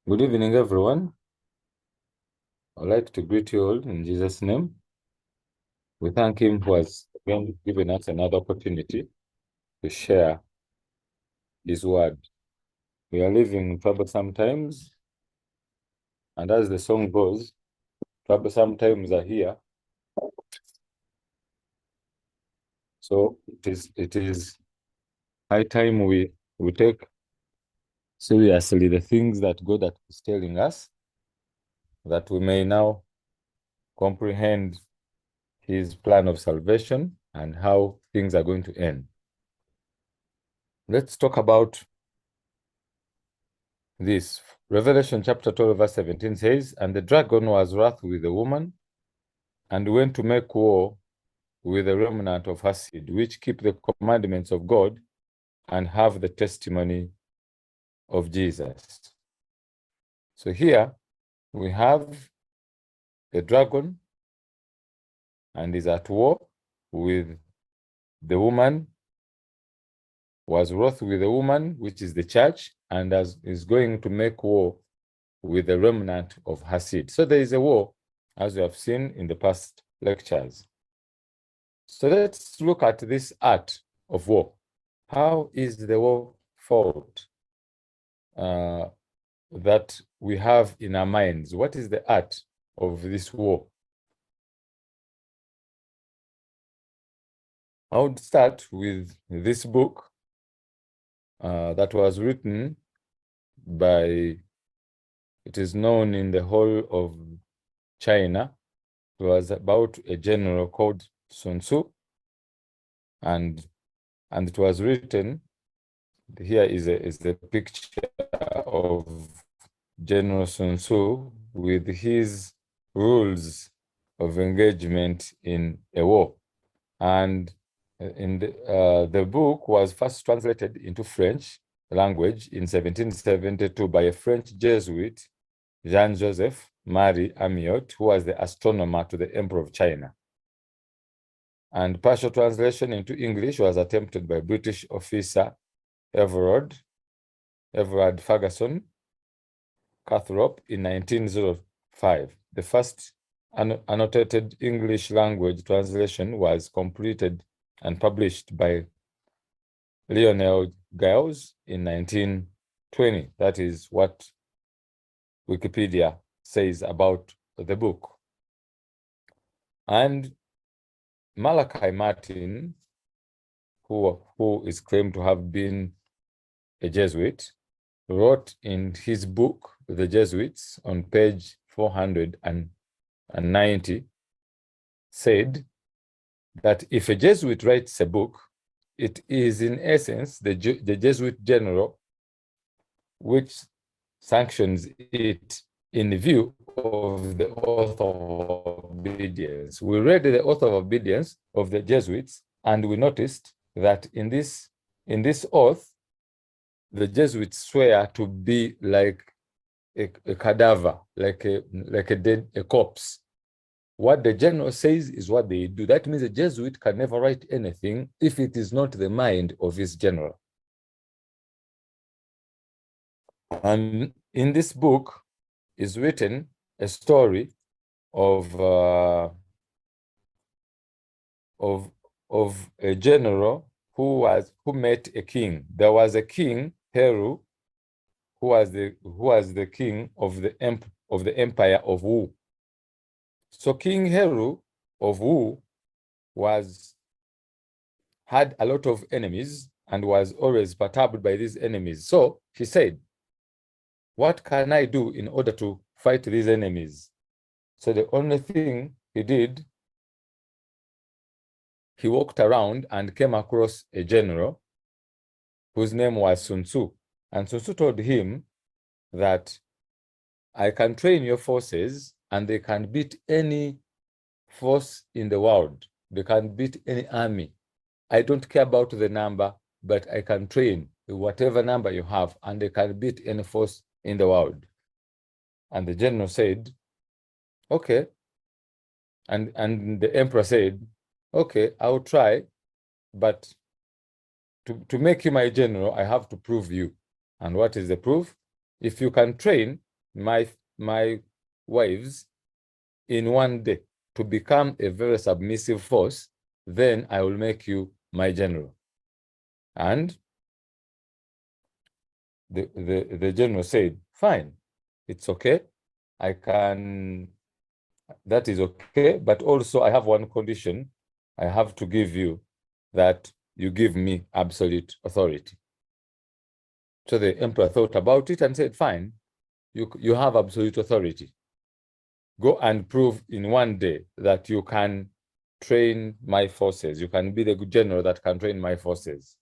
Good evening, everyone. I'd like to greet you all in Jesus' name. We thank Him who has again given us another opportunity to share His word. We are living in troublesome times, and as the song goes, troublesome times are here. So it is high time we take seriously the things that God is telling us, that we may now comprehend His plan of salvation and how things are going to end. Let's talk about this. Revelation chapter 12, verse 17 says, "And the dragon was wroth with the woman, and went to make war with the remnant of her seed, which keep the commandments of God and have the testimony of Jesus." So here we have the dragon, and is at war with the woman, was wroth with the woman, which is the church, and is going to make war with the remnant of her seed. So there is a war, as we have seen in the past lectures. So let's look at this art of war. How is the war fought that we have in our minds? What is the art of this war? I would start with this book that was written by, it is known in the whole of China. It was about a general called Sun Tzu, and it was written. Here is a picture of General Sun Tzu with his rules of engagement in a war. And the book was first translated into French language in 1772 by a French Jesuit, Jean-Joseph Marie Amiot, who was the astronomer to the Emperor of China. And partial translation into English was attempted by British officer Everard Ferguson Cathrop in 1905. The first annotated English language translation was completed and published by Lionel Giles in 1920. That is what Wikipedia says about the book. And Malachi Martin, who is claimed to have been a Jesuit, wrote in his book, The Jesuits, on page 490, said that if a Jesuit writes a book, it is in essence the Jesuit general which sanctions it in view of the oath of obedience. We read the oath of obedience of the Jesuits, and we noticed that in this oath, the Jesuits swear to be like a cadaver, like a corpse. What the general says is what they do. That means a Jesuit can never write anything if it is not the mind of his general. And in this book is written a story of a general who met a king. There was a king, Heru, who was the king of the empire of Wu. So King Heru of Wu had a lot of enemies and was always perturbed by these enemies. So he said, "What can I do in order to fight these enemies?" So the only thing he did, he walked around and came across a general whose name was Sun Tzu. And Sun Tzu told him that, "I can train your forces and they can beat any force in the world. They can beat any army. I don't care about the number, but I can train whatever number you have, and they can beat any force in the world." And the general said, "Okay." And the emperor said, "Okay, I'll try, but to make you my general, I have to prove you." And what is the proof? If you can train my wives in one day to become a very submissive force, then I will make you my general. And the general said, fine, it's okay. I can, that is okay, but also I have one condition. I have to give you that you give me absolute authority. So the emperor thought about it and said, fine, you have absolute authority. Go and prove in one day that you can train my forces. You can be the general that can train my forces.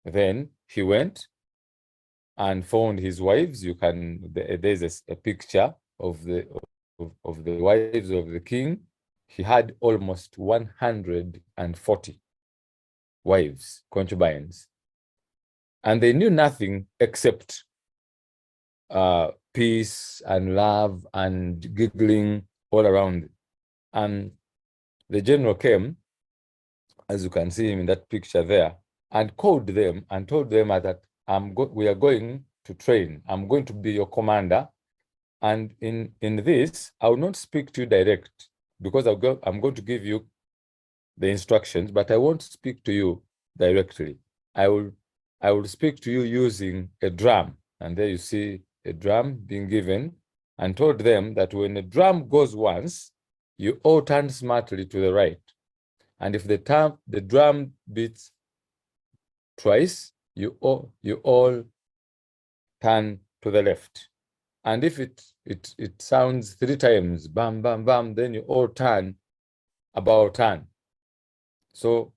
Then he went and found his wives. You can, there's a picture of the wives of the king. He had almost 140 wives, concubines, and they knew nothing except peace and love and giggling all around. And the general came, as you can see him in that picture there, and called them and told them that we are going to train. I'm going to be your commander. And in this, I will not speak to you direct, because I'm going to give you the instructions, but I won't speak to you directly. I will speak to you using a drum. And there you see a drum being given, and told them that when a drum goes once, you all turn smartly to the right. And if the drum beats twice, you all turn to the left. And if it sounds 3 times, bam, bam, bam, then you all turn about turn. So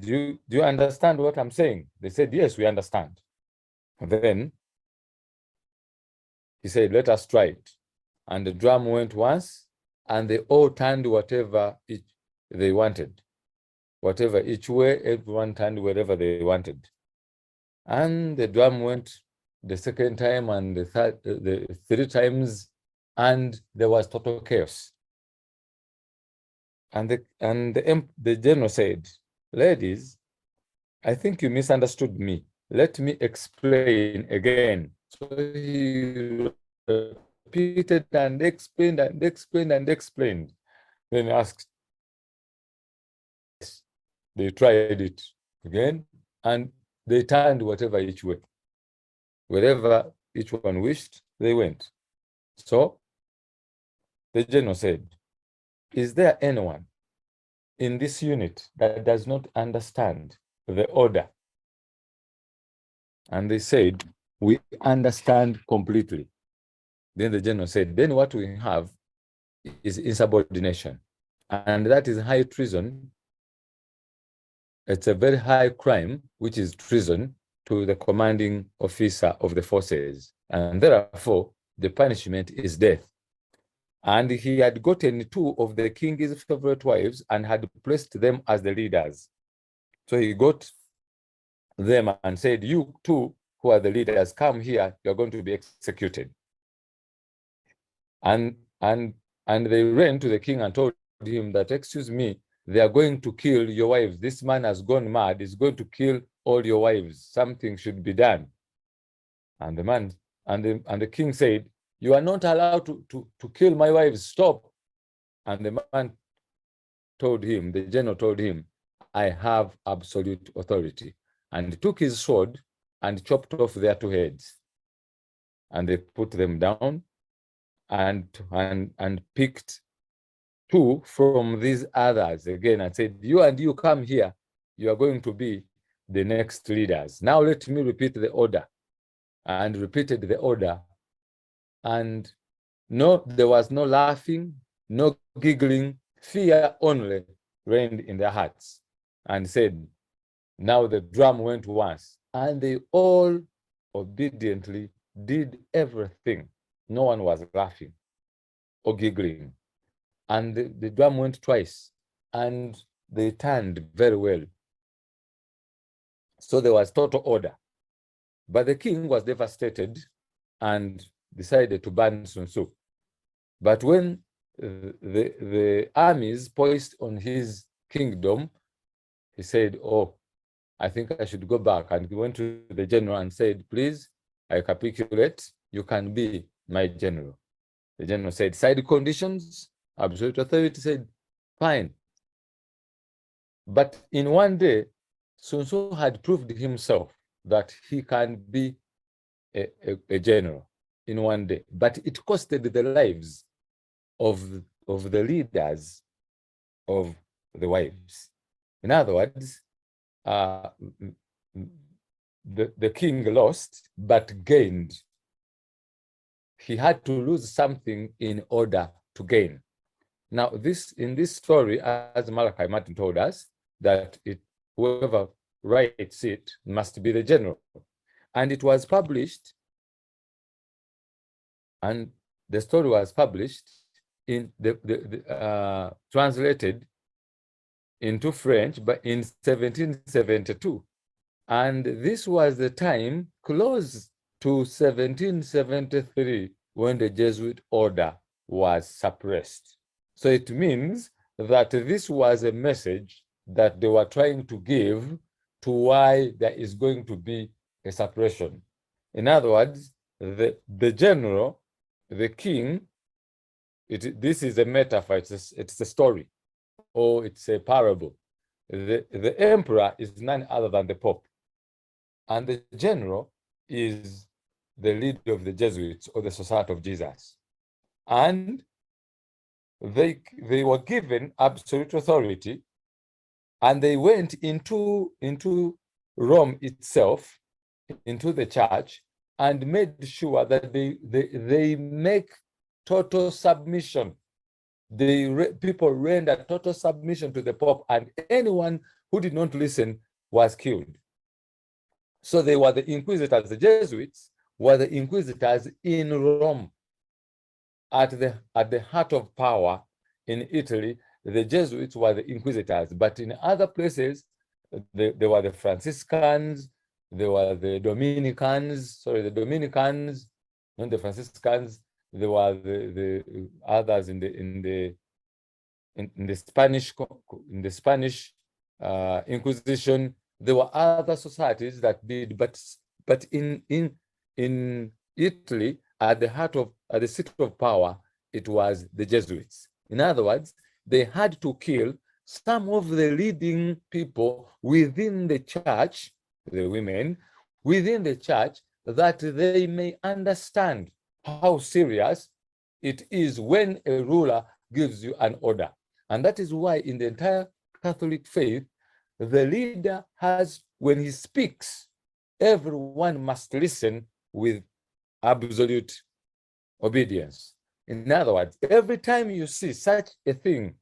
do you understand what I'm saying? They said, yes, we understand. Then he said, let us try it. And the drum went once, and they all turned whatever they wanted. Whatever each way, everyone turned wherever they wanted. And the drum went the second time and the 3 times, and there was total chaos. And the general said, ladies, I think you misunderstood me. Let me explain again. So he repeated and explained and explained and explained. Then asked, yes, they tried it again, and they turned whatever each way. Wherever each one wished, they went. So the general said, is there anyone in this unit that does not understand the order? And they said, we understand completely. Then the general said, then what we have is insubordination. And that is high treason. It's a very high crime, which is treason to the commanding officer of the forces. And therefore, the punishment is death. And he had gotten 2 of the king's favorite wives and had placed them as the leaders. So he got them and said, you 2 who are the leaders, come here, you're going to be executed. And they ran to the king and told him that, excuse me, they are going to kill your wives. This man has gone mad. He's going to kill all your wives. Something should be done. And the man and the king said, you are not allowed to kill my wives. Stop. And the man told him, the general told him, I have absolute authority. And he took his sword and chopped off their 2 heads. And they put them down and picked 2 from these others again and said, you and you come here. You are going to be the next leaders. Now let me repeat the order. And repeated the order. And no, there was no laughing, no giggling, fear only reigned in their hearts. And said, now the drum went once. And they all obediently did everything. No one was laughing or giggling. And the drum went twice, and they turned very well. So there was total order. But the king was devastated and decided to burn Sun Tzu. But when the armies poised on his kingdom, he said, oh, I think I should go back. And he went to the general and said, please, I capitulate. You can be my general. The general said, side conditions, absolute authority said, fine. But in one day, Sun Tzu had proved himself that he can be a general in one day. But it costed the lives of the leaders of the wives. In other words, the king lost but gained. He had to lose something in order to gain. Now, in this story, as Malachi Martin told us, that whoever writes it must be the general. And it was published, and the story was published in translated into French, but in 1772. And this was the time close to 1773 when the Jesuit order was suppressed. So it means that this was a message that they were trying to give to why there is going to be a suppression. In other words, the general, the king, this is a metaphor, it's a story, or it's a parable. The emperor is none other than the Pope. And the general is the leader of the Jesuits or the Society of Jesus. And they were given absolute authority, and they went into Rome itself, into the church, and made sure that they make total submission. People rendered total submission to the Pope, and anyone who did not listen was killed. So they were the inquisitors. The Jesuits were the inquisitors in Rome. At the heart of power in Italy, the Jesuits were the inquisitors. But in other places, there were the Franciscans, there were the Dominicans, not the Franciscans. There were the others in the Spanish Inquisition. There were other societies that did, but in Italy, at the seat of power, it was the Jesuits. In other words, they had to kill some of the leading people within the church, the women within the church, that they may understand how serious it is when a ruler gives you an order. And that is why in the entire Catholic faith, the leader has, when he speaks, everyone must listen with absolute obedience. In other words, every time you see such a thing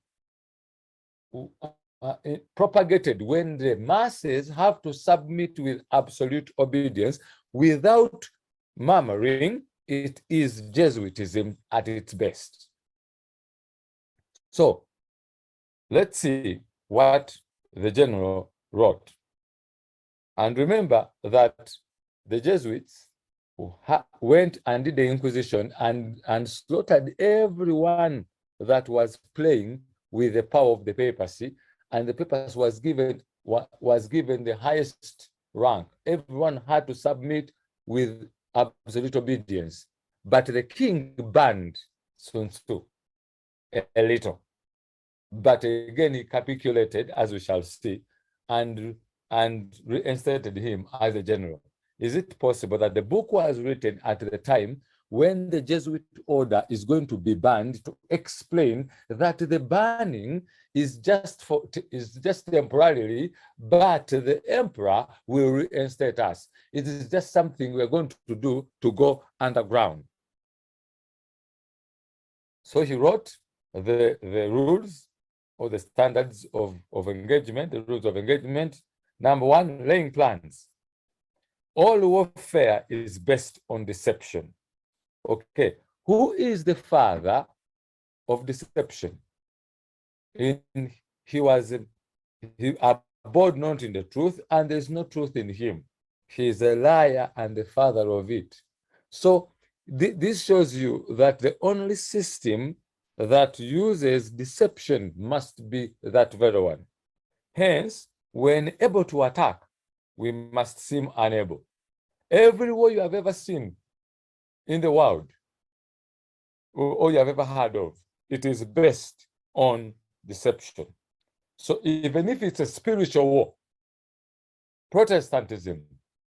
propagated, when the masses have to submit with absolute obedience without murmuring, it is Jesuitism at its best. So let's see what the general wrote. And remember that the Jesuits went and did the Inquisition and slaughtered everyone that was playing with the power of the papacy, and the papacy was given the highest rank. Everyone had to submit with absolute obedience. But the king banned Sun Tzu a little. But again, he capitulated, as we shall see, and reinstated him as a general. Is it possible that the book was written at the time when the Jesuit order is going to be banned, to explain that the banning is just temporarily, but the emperor will reinstate us? It is just something we're going to do to go underground. So he wrote the rules or the standards of engagement, the rules of engagement. Number one, laying plans. All warfare is based on deception. Okay, who is the father of deception? He abode not in the truth, and there's no truth in him. He is a liar and the father of it. So this shows you that the only system that uses deception must be that very one. Hence, when able to attack, we must seem unable. Every war you have ever seen in the world, or you have ever heard of. It is based on deception. So even if it's a spiritual war, Protestantism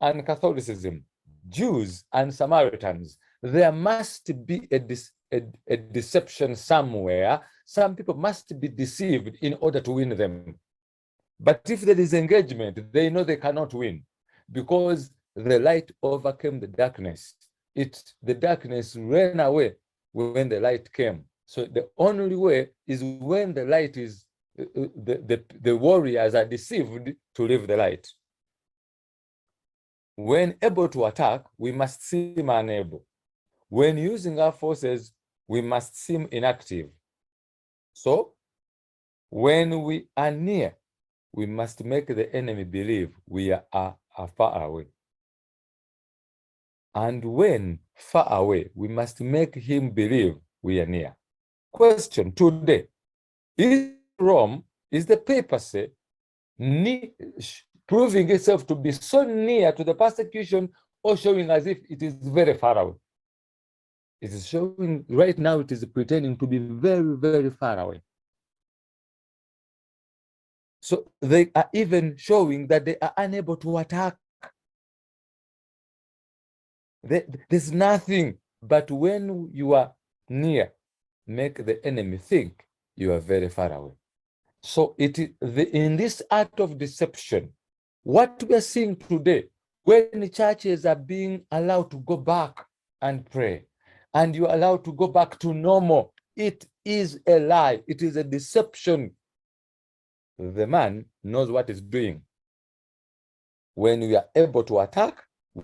and Catholicism, Jews and Samaritans, there must be a deception somewhere. Some people must be deceived in order to win them. But if there is engagement, they know they cannot win because the light overcame the darkness. The darkness ran away when the light came. So the only way is when the light is, the warriors are deceived to leave the light. When able to attack, we must seem unable. When using our forces, we must seem inactive. So when we are near, we must make the enemy believe we are far away. And when far away, we must make him believe we are near. Question today, is Rome, is the papacy proving itself to be so near to the persecution or showing as if it is very far away? It is showing right now, it is pretending to be very, very far away. So they are even showing that they are unable to attack. There's nothing, but when you are near, make the enemy think you are very far away. So in this art of deception, what we are seeing today, when churches are being allowed to go back and pray, and you're allowed to go back to normal, it is a lie. It is a deception. The man knows what he's doing. When we are able to attack,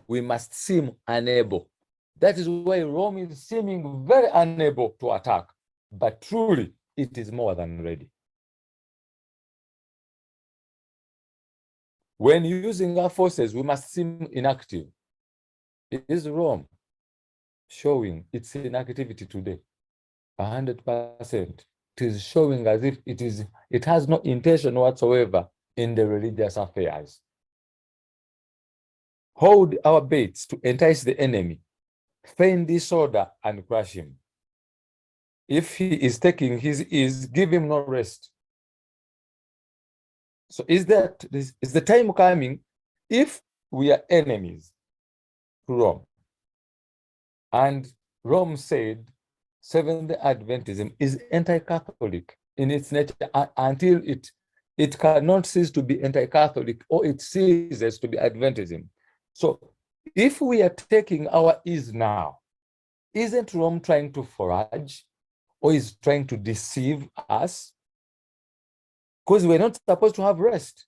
we must seem unable. That is why Rome is seeming very unable to attack, but truly it is more than ready. When using our forces, we must seem inactive. It is Rome showing its inactivity today, 100%. It is showing as if it has no intention whatsoever in the religious affairs. Hold our baits to entice the enemy, feign disorder and crush him. If he is taking his ease, give him no rest. So is the time coming, if we are enemies to Rome, and Rome said Seventh-day Adventism is anti-Catholic in its nature until it cannot cease to be anti-Catholic or it ceases to be Adventism. So if we are taking our ease now, isn't Rome trying to forage or is trying to deceive us? Because we're not supposed to have rest.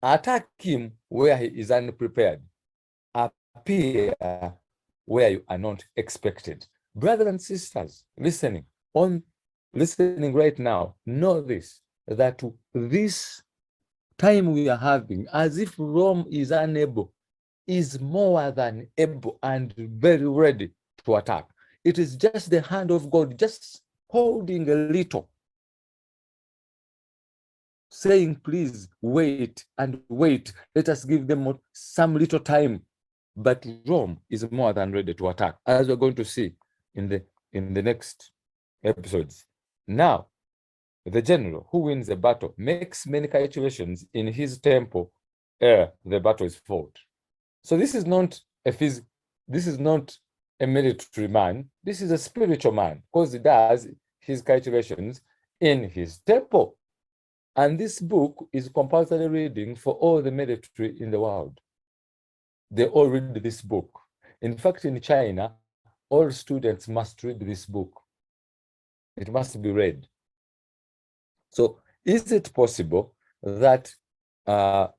Attack him where he is unprepared. Appear where you are not expected. Brothers and sisters, listening right now, know this, that this time we are having, as if Rome is unable, is more than able and very ready to attack. It is just the hand of God, just holding a little, saying, please wait and wait. Let us give them some little time. But Rome is more than ready to attack, as we're going to see in the next episodes. Now, the general who wins the battle makes many calculations in his temple ere the battle is fought. So this is not a military man. This is a spiritual man, because he does his calculations in his temple. And this book is compulsory reading for all the military in the world. They all read this book. In fact, in China, all students must read this book. It must be read. So is it possible that the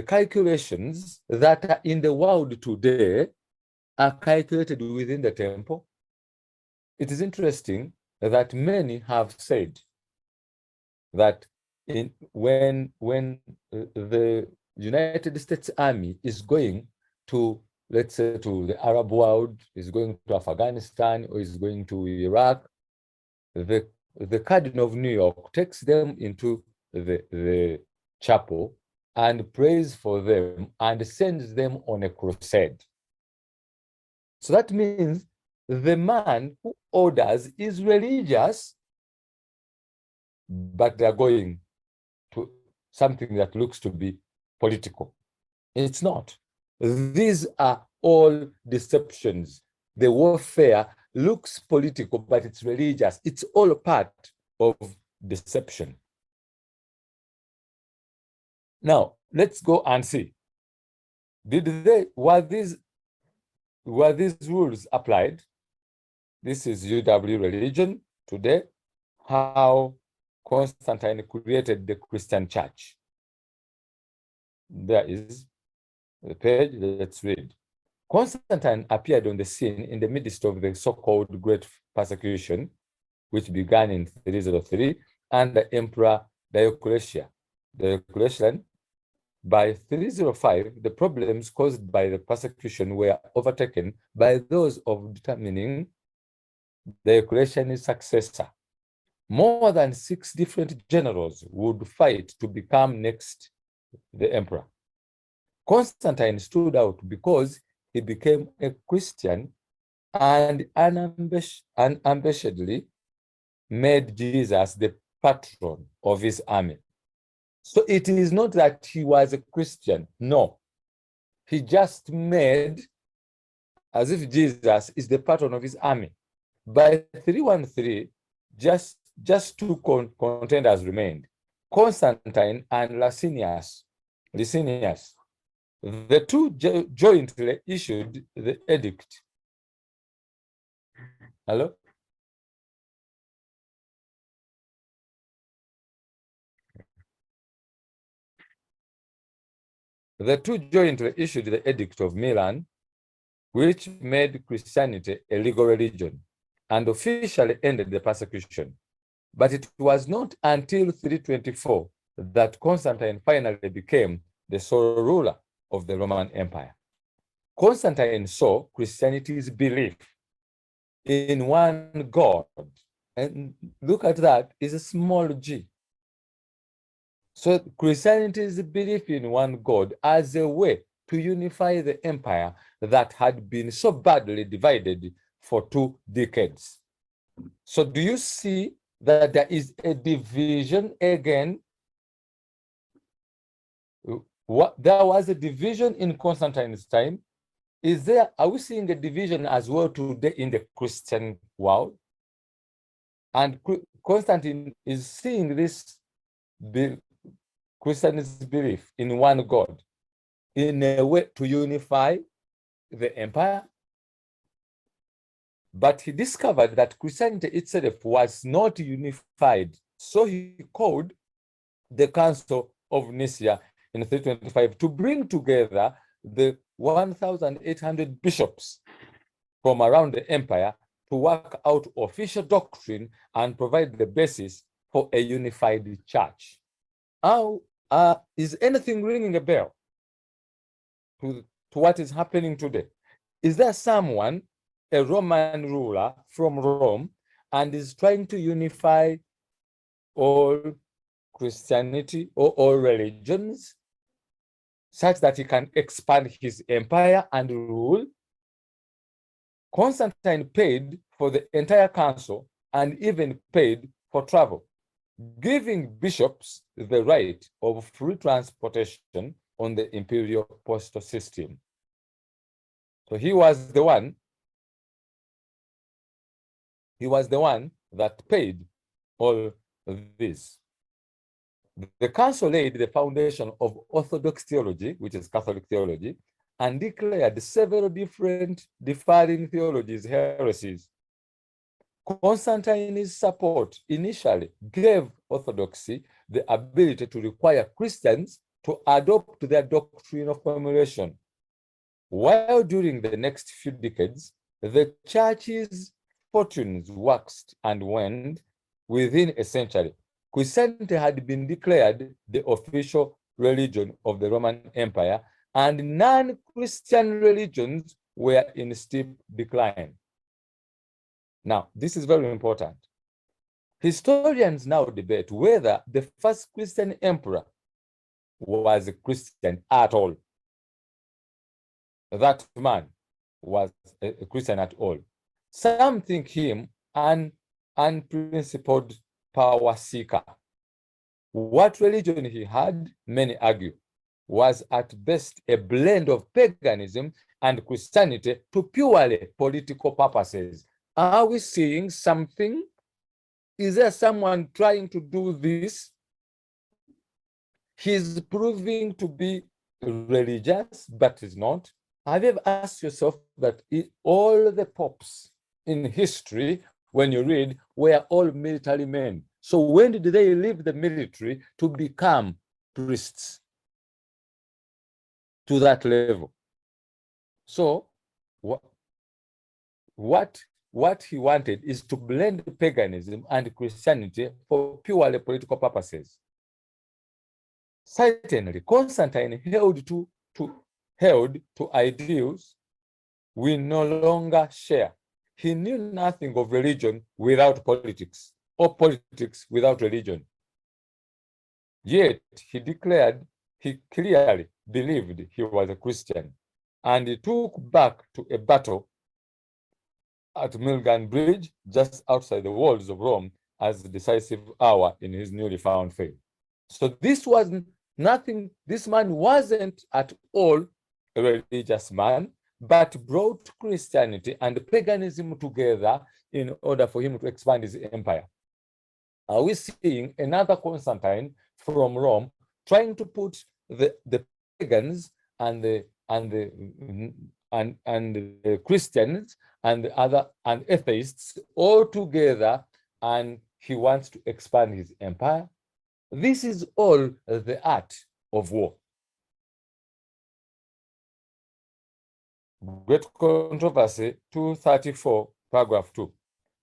calculations that are in the world today are calculated within the temple? It is interesting that many have said that when the United States Army is going to, let's say, to the Arab world, is going to Afghanistan, or is going to Iraq, the Cardinal of New York takes them into the chapel and prays for them and sends them on a crusade. So that means the man who orders is religious, but they're going to something that looks to be political. It's not. These are all deceptions. The warfare looks political, but it's religious. It's all part of deception. Now, let's go and see. Were these rules applied? This is UW religion today, how Constantine created the Christian church. There is the page, let's read. Constantine appeared on the scene in the midst of the so-called Great Persecution, which began in 303 under Emperor Diocletian. By 305, the problems caused by the persecution were overtaken by those of determining Diocletian's successor. More than 6 different generals would fight to become next the emperor. Constantine stood out because he became a Christian and unabashedly made Jesus the patron of his army. So it is not that he was a Christian, no. He just made as if Jesus is the patron of his army. By 313, just 2 contenders remained, Constantine and Licinius. The two jointly issued the edict. Hello? The two jointly issued the Edict of Milan, which made Christianity a legal religion and officially ended the persecution. But it was not until 324 that Constantine finally became the sole ruler of the Roman Empire. Constantine saw Christianity's belief in one God, and look at that, is a small g. So Christianity's belief in one God as a way to unify the empire that had been so badly divided for 2 decades. So do you see that there is a division again? There was a division in Constantine's time. Are we seeing a division as well today in the Christian world? And Constantine is seeing this Christian's belief in one God in a way to unify the empire. But he discovered that Christianity itself was not unified. So he called the Council of Nicaea in 325 to bring together the 1,800 bishops from around the empire to work out official doctrine and provide the basis for a unified church. Is anything ringing a bell to what is happening today? Is there someone, a Roman ruler from Rome, and is trying to unify all Christianity or all religions such that he can expand his empire and rule? Constantine paid for the entire council and even paid for travel, giving bishops the right of free transportation on the imperial postal system. So he was the one that paid all of this. The council laid the foundation of Orthodox theology, which is Catholic theology, and declared several different differing theologies heresies. Constantine's support initially gave Orthodoxy the ability to require Christians to adopt their doctrine of commemoration, while during the next few decades, the church's fortunes waxed and waned. Within a century, Christianity had been declared the official religion of the Roman Empire, and non-Christian religions were in steep decline. Now, this is very important. Historians now debate whether the first Christian emperor was a Christian at all. That man was a Christian at all. Some think him an unprincipled power seeker. What religion he had, many argue, was at best a blend of paganism and Christianity to purely political purposes. Are we seeing something? Is there someone trying to do this? He's proving to be religious, but is not. Have you ever asked yourself that all the popes in history, when you read, were all military men? So when did they leave the military to become priests to that level? So what he wanted is to blend paganism and Christianity for purely political purposes. Certainly, Constantine held to ideals we no longer share. He knew nothing of religion without politics, or politics without religion. Yet he declared he clearly believed he was a Christian, and he took back to a battle at Milgan Bridge, just outside the walls of Rome, as the decisive hour in his newly found faith. So this was nothing, this man wasn't at all a religious man, but brought Christianity and paganism together in order for him to expand his empire. Are we seeing another Constantine from Rome trying to put the pagans and the Christians and the other and atheists all together, and he wants to expand his empire? This is all the art of war. Great Controversy 234, paragraph 2.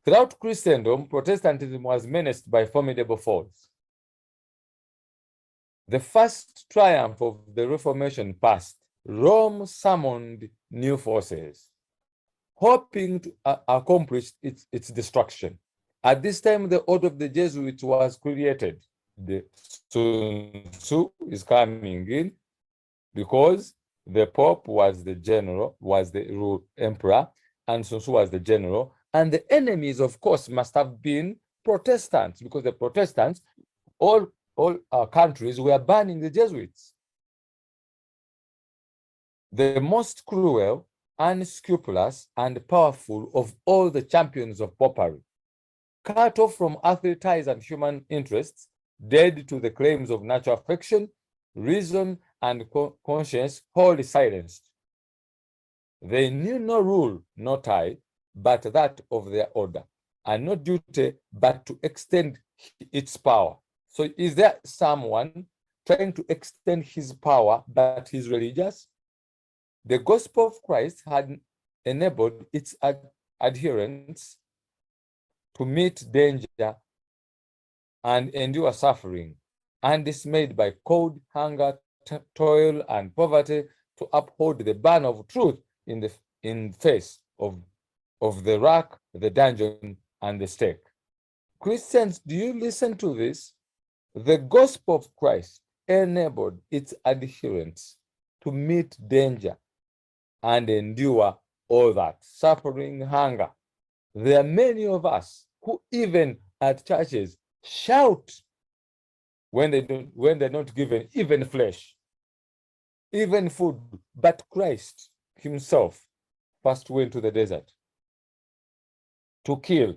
Throughout Christendom, Protestantism was menaced by formidable foes. The first triumph of the Reformation past, Rome summoned new forces, hoping to accomplish its destruction. At this time, the order of the Jesuits was created. The Sun Tzu is coming in because the Pope was the general, was the emperor, and Sun Tzu was the general. And the enemies, of course, must have been Protestants, because the Protestants, all countries were banning the Jesuits. The most cruel, unscrupulous, and powerful of all the champions of popery, cut off from earthly ties and human interests, dead to the claims of natural affection, reason, and conscience, wholly silenced. They knew no rule, no tie, but that of their order, and no duty but to extend its power. So is there someone trying to extend his power, but he's religious? The gospel of Christ had enabled its adherents to meet danger and endure suffering, undismayed by cold, hunger, toil, and poverty, to uphold the banner of truth in face of the rack, the dungeon, and the stake. Christians, do you listen to this? The gospel of Christ enabled its adherents to meet danger and endure all that suffering, hunger. There are many of us who even at churches shout when they're not given even flesh, even food. But Christ himself first went to the desert to kill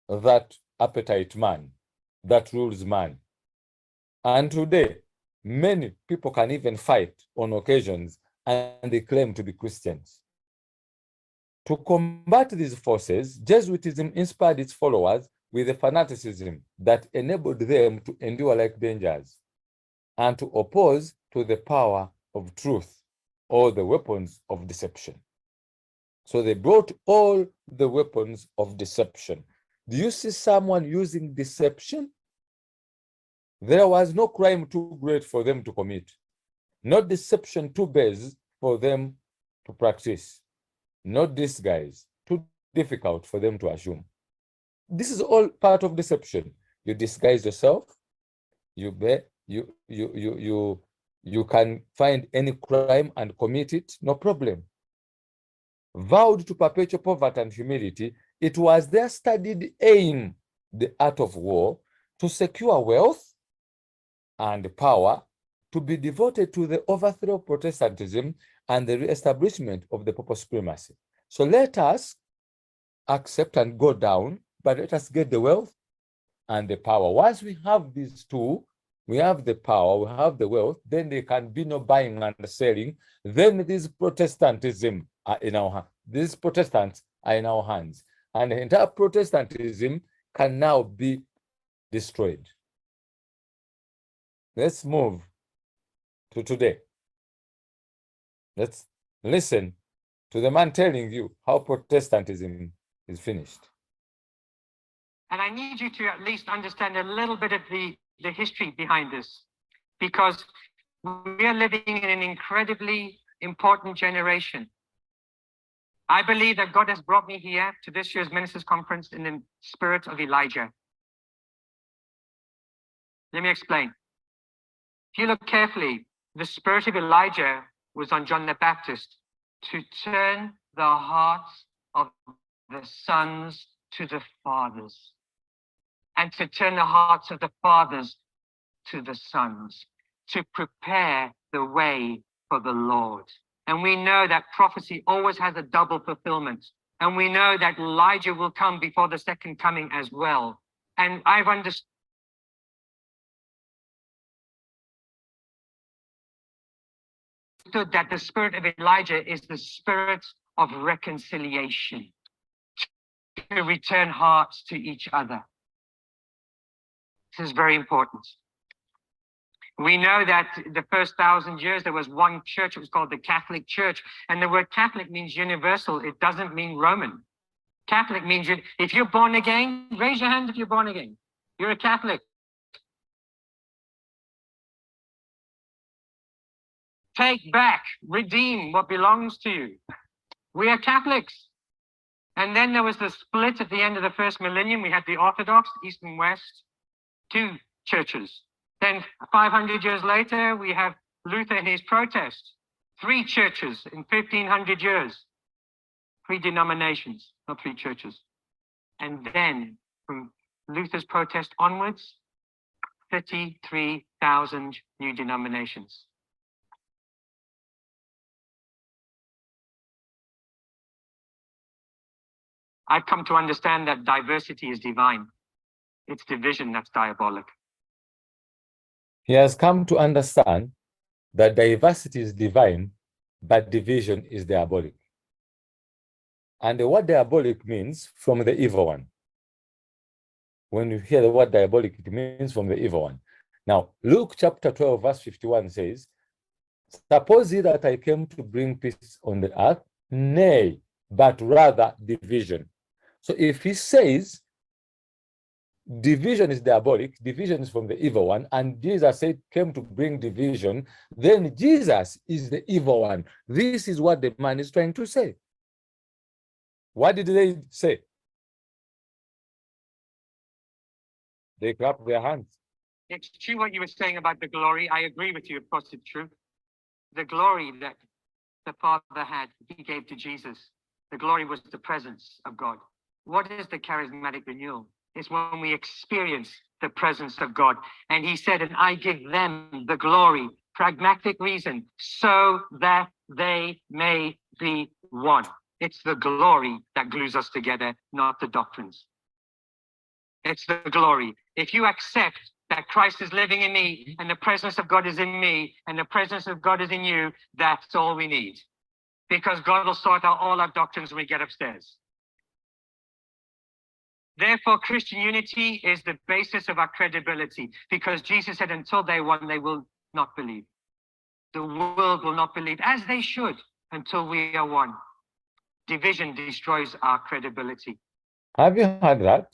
that appetite man that rules man. And today, many people can even fight on occasions, and they claim to be Christians. To combat these forces, Jesuitism inspired its followers with a fanaticism that enabled them to endure like dangers and to oppose to the power of truth or the weapons of deception. So they brought all the weapons of deception. Do you see someone using deception? There was no crime too great for them to commit, no deception too base for them to practice, no disguise too difficult for them to assume. This is all part of deception. You disguise yourself, you You can find any crime and commit it, no problem. Vowed to perpetual poverty and humility, it was their studied aim, the art of war, to secure wealth and power, to be devoted to the overthrow of Protestantism and the re-establishment of the papal supremacy. So let us accept and go down, but let us get the wealth and the power. Once we have these two, we have the power, we have the wealth, then there can be no buying and selling. Then this Protestantism are in our hands. These Protestants are in our hands. And the entire Protestantism can now be destroyed. Let's move to today. Let's listen to the man telling you how Protestantism is finished. And I need you to at least understand a little bit of the history behind this, because we are living in an incredibly important generation. I believe that God has brought me here to this year's Ministers' Conference in the spirit of Elijah. Let me explain. If you look carefully, the spirit of Elijah was on John the Baptist to turn the hearts of the sons to the fathers, and to turn the hearts of the fathers to the sons, to prepare the way for the Lord. And we know that prophecy always has a double fulfillment. And we know that Elijah will come before the second coming as well. And I've understood that the spirit of Elijah is the spirit of reconciliation, to return hearts to each other. This is very important. We know that the first 1,000 years, there was one church, it was called the Catholic Church. And the word Catholic means universal. It doesn't mean Roman. Catholic means if you're born again, raise your hand if you're born again. You're a Catholic. Take back, redeem what belongs to you. We are Catholics. And then there was the split at the end of the first millennium. We had the Orthodox, East and West, two churches. Then 500 years later, we have Luther and his protest. Three churches in 1,500 years. Three denominations, not three churches. And then from Luther's protest onwards, 33,000 new denominations. I've come to understand that diversity is divine. It's division that's diabolic. He has come to understand that diversity is divine, but division is diabolic. And the word diabolic means from the evil one. When you hear the word diabolic, it means from the evil one. Now, Luke chapter 12, verse 51 says, suppose ye that I came to bring peace on the earth? Nay, but rather division. So if he says division is diabolic, division is from the evil one, and Jesus said came to bring division, then Jesus is the evil one. This is what the man is trying to say. What did they say? They clapped their hands. It's true what you were saying about the glory. I agree with you, of course it's true. The glory that the Father had, he gave to Jesus. The glory was the presence of God. What is the charismatic renewal? It's when we experience the presence of God. And he said, and I give them the glory, pragmatic reason, so that they may be one. It's the glory that glues us together, not the doctrines. It's the glory. If you accept that Christ is living in me and the presence of God is in me and the presence of God is in you, that's all we need. Because God will sort out all our doctrines when we get upstairs. Therefore, Christian unity is the basis of our credibility, because Jesus said, until they won, they will not believe. The world will not believe, as they should, until we are one. Division destroys our credibility. Have you heard that?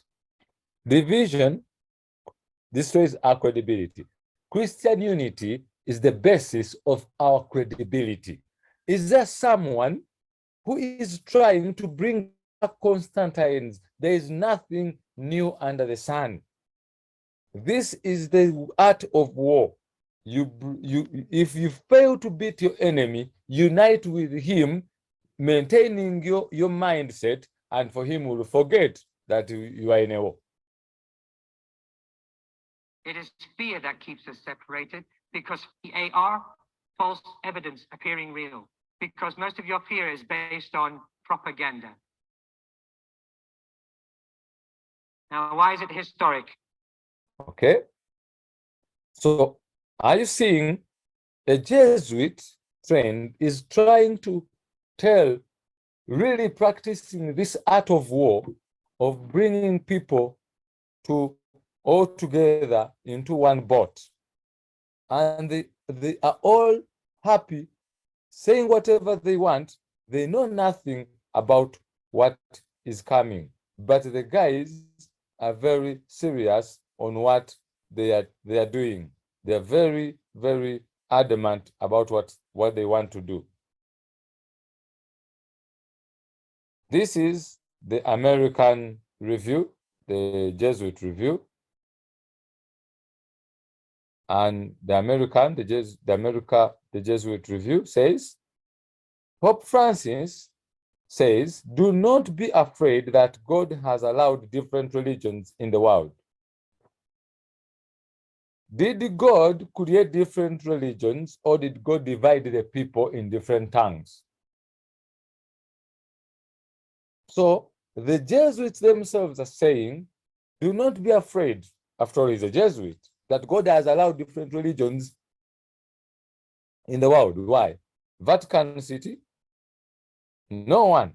Division destroys our credibility. Christian unity is the basis of our credibility. Is there someone who is trying to bring back Constantine's? There is nothing new under the sun. This is the art of war. if you fail to beat your enemy, unite with him, maintaining your mindset, and for him will forget that you are in a war. It is fear that keeps us separated, because FAR, false evidence appearing real, because most of your fear is based on propaganda. Now, why is it historic? Okay? So, are you seeing a Jesuit trend is trying to tell, really practicing this art of war, of bringing people to all together into one boat. And they are all happy, saying whatever they want. They know nothing about what is coming. But the guys are very serious on what they are doing. They are very, very adamant about what they want to do. This is the American review, the Jesuit review. And the Jesuit review says, Pope Francis says, do not be afraid that God has allowed different religions in the world. Did God create different religions, or did God divide the people in different tongues? So the Jesuits themselves are saying, do not be afraid, after all, he's a Jesuit, that God has allowed different religions in the world. Why? Vatican City, no one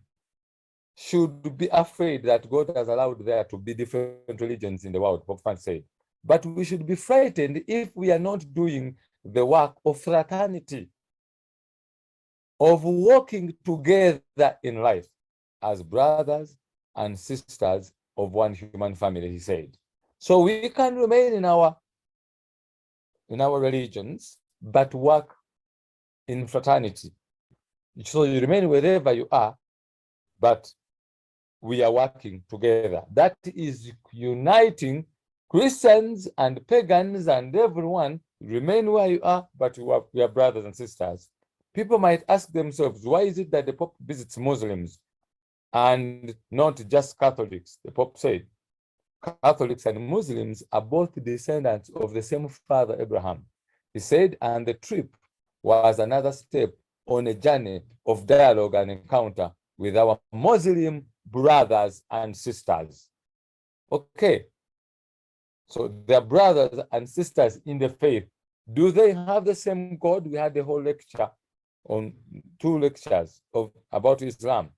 should be afraid that God has allowed there to be different religions in the world, Pope Francis said. But we should be frightened if we are not doing the work of fraternity, of working together in life as brothers and sisters of one human family, he said. So we can remain in our religions, but work in fraternity. So you remain wherever you are, but we are working together. That is uniting Christians and pagans and everyone. Remain where you are, but we are brothers and sisters. People might ask themselves, why is it that the Pope visits Muslims and not just Catholics? The Pope said, Catholics and Muslims are both descendants of the same father, Abraham. He said, and the trip was another step on a journey of dialogue and encounter with our Muslim brothers and sisters. Okay, so they're brothers and sisters in the faith. Do they have the same God? We had a whole lecture on 2 lectures about Islam.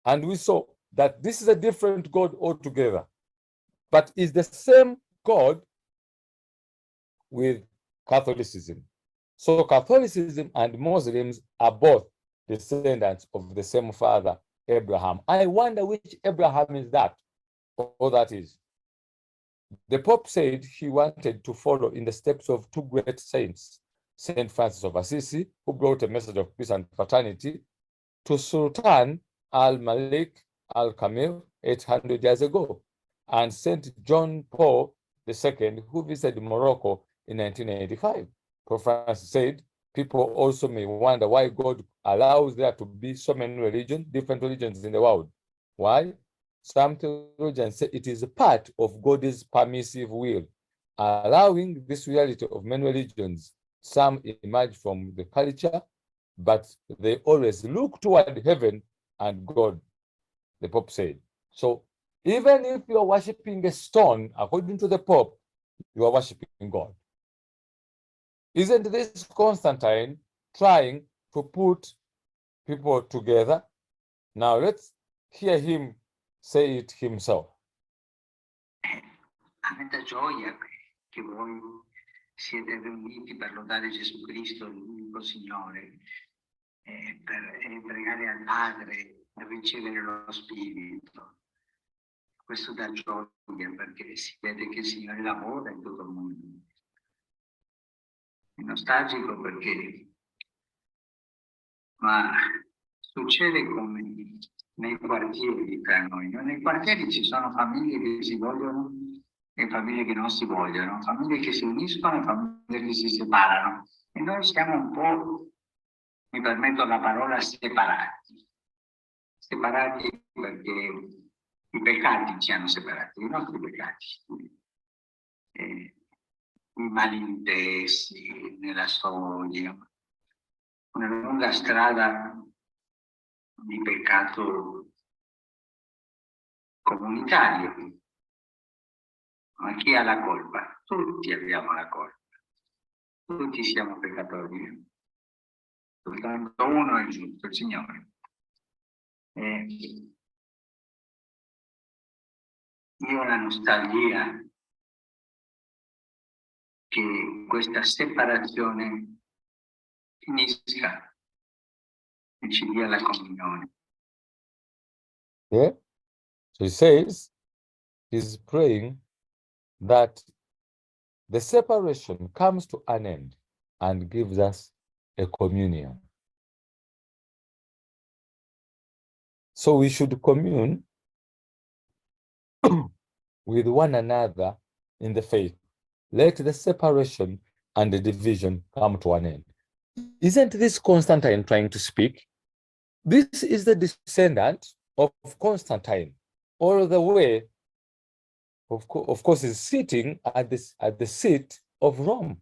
And we saw that this is a different God altogether, but is the same God with Catholicism. So Catholicism and Muslims are both descendants of the same father, Abraham. I wonder which Abraham is that, or that is. The Pope said he wanted to follow in the steps of 2 great saints, Saint Francis of Assisi, who brought a message of peace and fraternity, to Sultan al-Malik al-Kamil 800 years ago, and Saint John Paul II, who visited Morocco in 1985. Pope Francis said, people also may wonder why God allows there to be so many religions, different religions in the world. Why? Some theologians say it is a part of God's permissive will, allowing this reality of many religions. Some emerge from the culture, but they always look toward heaven and God, the Pope said. So even if you're worshiping a stone, according to the Pope, you are worshiping God. Isn't this Constantine trying to put people together? Now let's hear him say it himself. A me dà gioia che voi siete riuniti per lodare Gesù Cristo, l'unico Signore, e pregare al Padre e ricevere lo Spirito. Questo dà gioia perché si vede che il Signore lavora in tutto il mondo. È nostalgico perché, ma succede come nei quartieri tra noi. Nei quartieri ci sono famiglie che si vogliono e famiglie che non si vogliono, famiglie che si uniscono e famiglie che si separano. E noi siamo un po', mi permetto la parola, separati. Separati perché i peccati ci hanno separati, i nostri peccati. I malintesi nella storia, una lunga strada di peccato comunitario. Ma chi ha la colpa? Tutti abbiamo la colpa, tutti siamo peccatori, soltanto uno è giusto, il Signore. Io ho la nostalgia che questa separazione finisca e ci dia la comunione. Yeah? So he says he's praying that the separation comes to an end and gives us a communion. So we should commune with one another in the faith. Let the separation and the division come to an end. Isn't this Constantine trying to speak? This is the descendant of Constantine, all the way, of course, is sitting at the seat of Rome,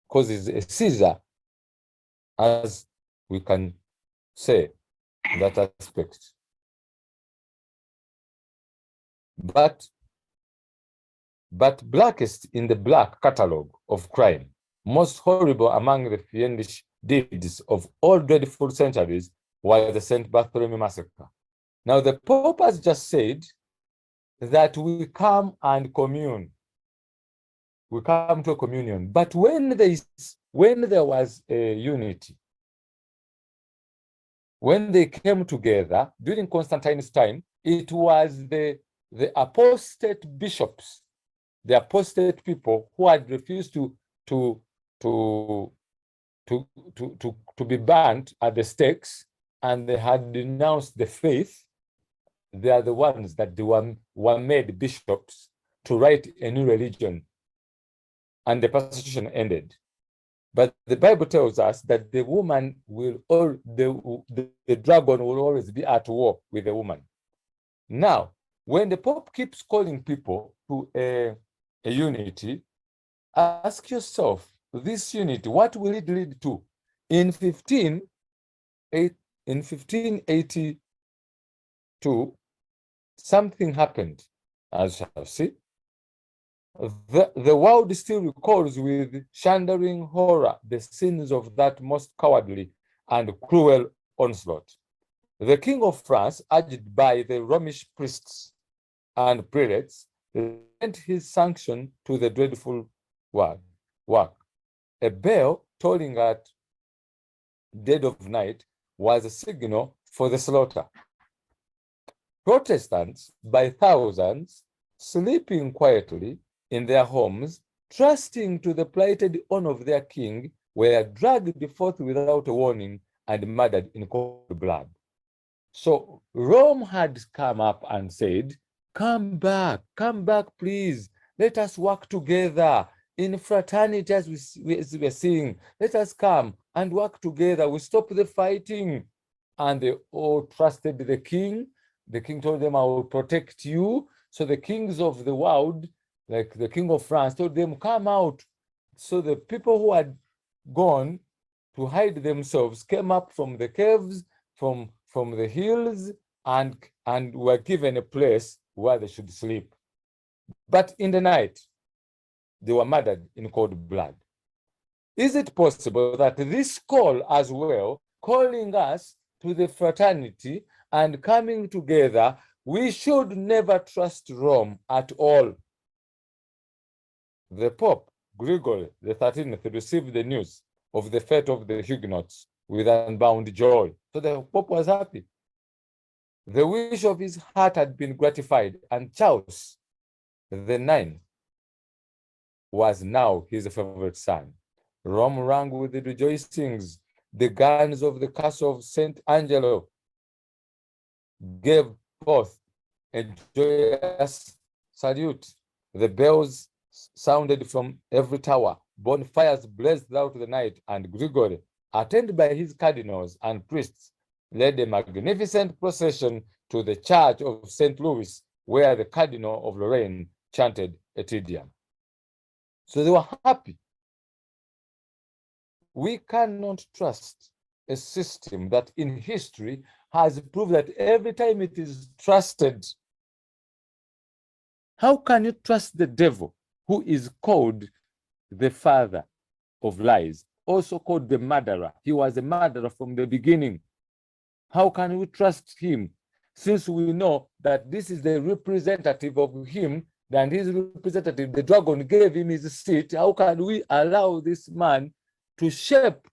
because he's a Caesar, as we can say in that aspect. But blackest in the black catalogue of crime, most horrible among the fiendish deeds of all dreadful centuries, was the St. Bartholomew massacre. Now, the Pope has just said that we come and commune. We come to a communion. But when there was a unity, when they came together during Constantine's time, it was the apostate bishops, the apostate people who had refused to be burnt at the stakes, and they had denounced the faith. They are the ones that they were made bishops to write a new religion, and the persecution ended. But the Bible tells us that the woman the dragon will always be at war with the woman. Now, when the Pope keeps calling people to a unity, ask yourself, this unity, what will it lead to? In 1582, something happened, as you shall see. The world still recalls with shuddering horror the scenes of that most cowardly and cruel onslaught. The King of France, urged by the Romish priests and prelates, lent his sanction to the dreadful work. A bell tolling at dead of night was a signal for the slaughter. Protestants, by thousands, sleeping quietly in their homes, trusting to the plighted honor of their king, were dragged forth without a warning and murdered in cold blood. So Rome had come up and said, come back, please. Let us work together in fraternity, as we were seeing. Let us come and work together. We stop the fighting. And they all trusted the king. The king told them, I will protect you. So the kings of the world, like the king of France, told them, come out. So the people who had gone to hide themselves came up from the caves, from the hills, and were given a place where they should sleep. But in the night, they were murdered in cold blood. Is it possible that this call as well, calling us to the fraternity and coming together, we should never trust Rome at all? The Pope, Gregory the 13th, received the news of the fate of the Huguenots with unbound joy. So the Pope was happy. The wish of his heart had been gratified, and Charles the Ninth was now his favorite son. Rome rang with the rejoicings. The guns of the castle of St. Angelo gave forth a joyous salute. The bells sounded from every tower. Bonfires blazed throughout the night, and Gregory, attended by his cardinals and priests, led a magnificent procession to the church of St. Louis, where the Cardinal of Lorraine chanted a Te Deum. So they were happy. We cannot trust a system that in history has proved that every time it is trusted, how can you trust the devil, who is called the father of lies, also called the murderer? He was a murderer from the beginning. How can we trust him, since we know that this is the representative of him, and his representative, the dragon, gave him his seat? How can we allow this man to shape